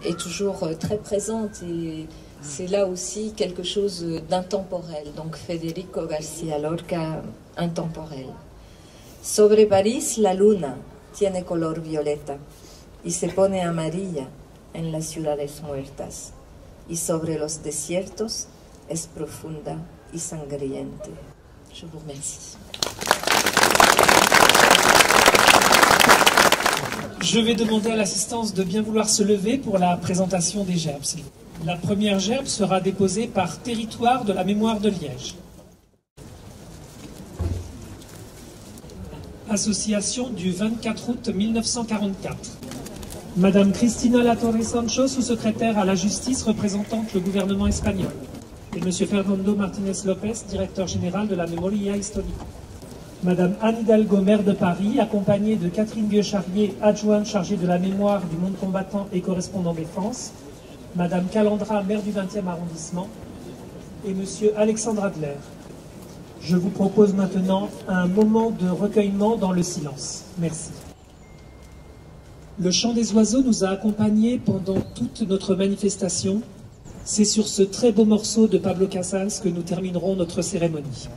est toujours très présente. Et c'est là aussi quelque chose d'intemporel. Donc Federico García Lorca, intemporel. Sobre París la luna tiene color violeta y se pone amarilla en las ciudades muertas. Y sobre los desiertos es profunda y sangriente. Je vous remercie. Je vais demander à l'assistance de bien vouloir se lever pour la présentation des gerbes. La première gerbe sera déposée par Territoire de la mémoire de Liège. Association du 24 août 1944. Madame Cristina Latorre Sancho, sous-secrétaire à la justice, représentante le gouvernement espagnol. Et Monsieur Fernando Martínez López, directeur général de la Memoria Histórica. Madame Anne Hidalgo, maire de Paris, accompagnée de Catherine Vieux-Charrier, adjointe chargée de la mémoire du monde combattant et correspondant défense. Madame Calandra, maire du 20e arrondissement. Et Monsieur Alexandre Adler. Je vous propose maintenant un moment de recueillement dans le silence. Merci. Le chant des oiseaux nous a accompagnés pendant toute notre manifestation. C'est sur ce très beau morceau de Pablo Casals que nous terminerons notre cérémonie.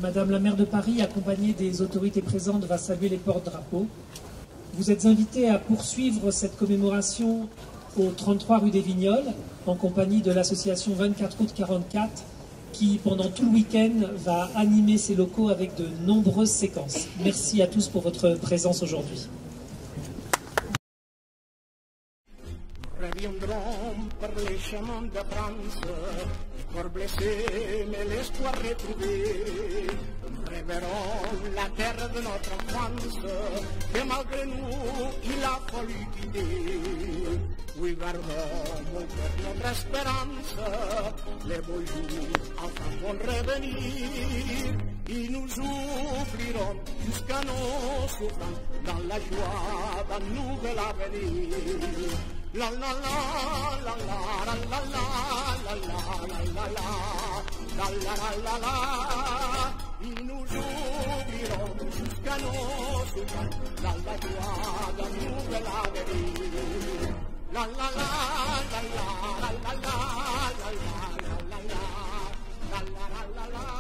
Madame la maire de Paris, accompagnée des autorités présentes, va saluer les porte-drapeaux. Vous êtes invités à poursuivre cette commémoration au 33 rue des Vignoles, en compagnie de l'association 24 août 44, qui, pendant tout le week-end, va animer ses locaux avec de nombreuses séquences. Merci à tous pour votre présence aujourd'hui. Reviendront per les chemins de France, cor blessé, mais l'espoir retrouvé. Reverrons la terre de notre enfance, que malgré nous, il a fallu quitter. Oui, gardons, mon cœur, notre espérance, les beaux jours enfin vont revenir. Ils nous oublieront jusqu'à nos souffrances dans la joie d'un nouvel avenir. La la la la la la la la la la la la la. Ils nous oublieront jusqu'à nos souffrances dans la joie d'un nouvel avenir. La la la la la la la la la la la la la la la la la.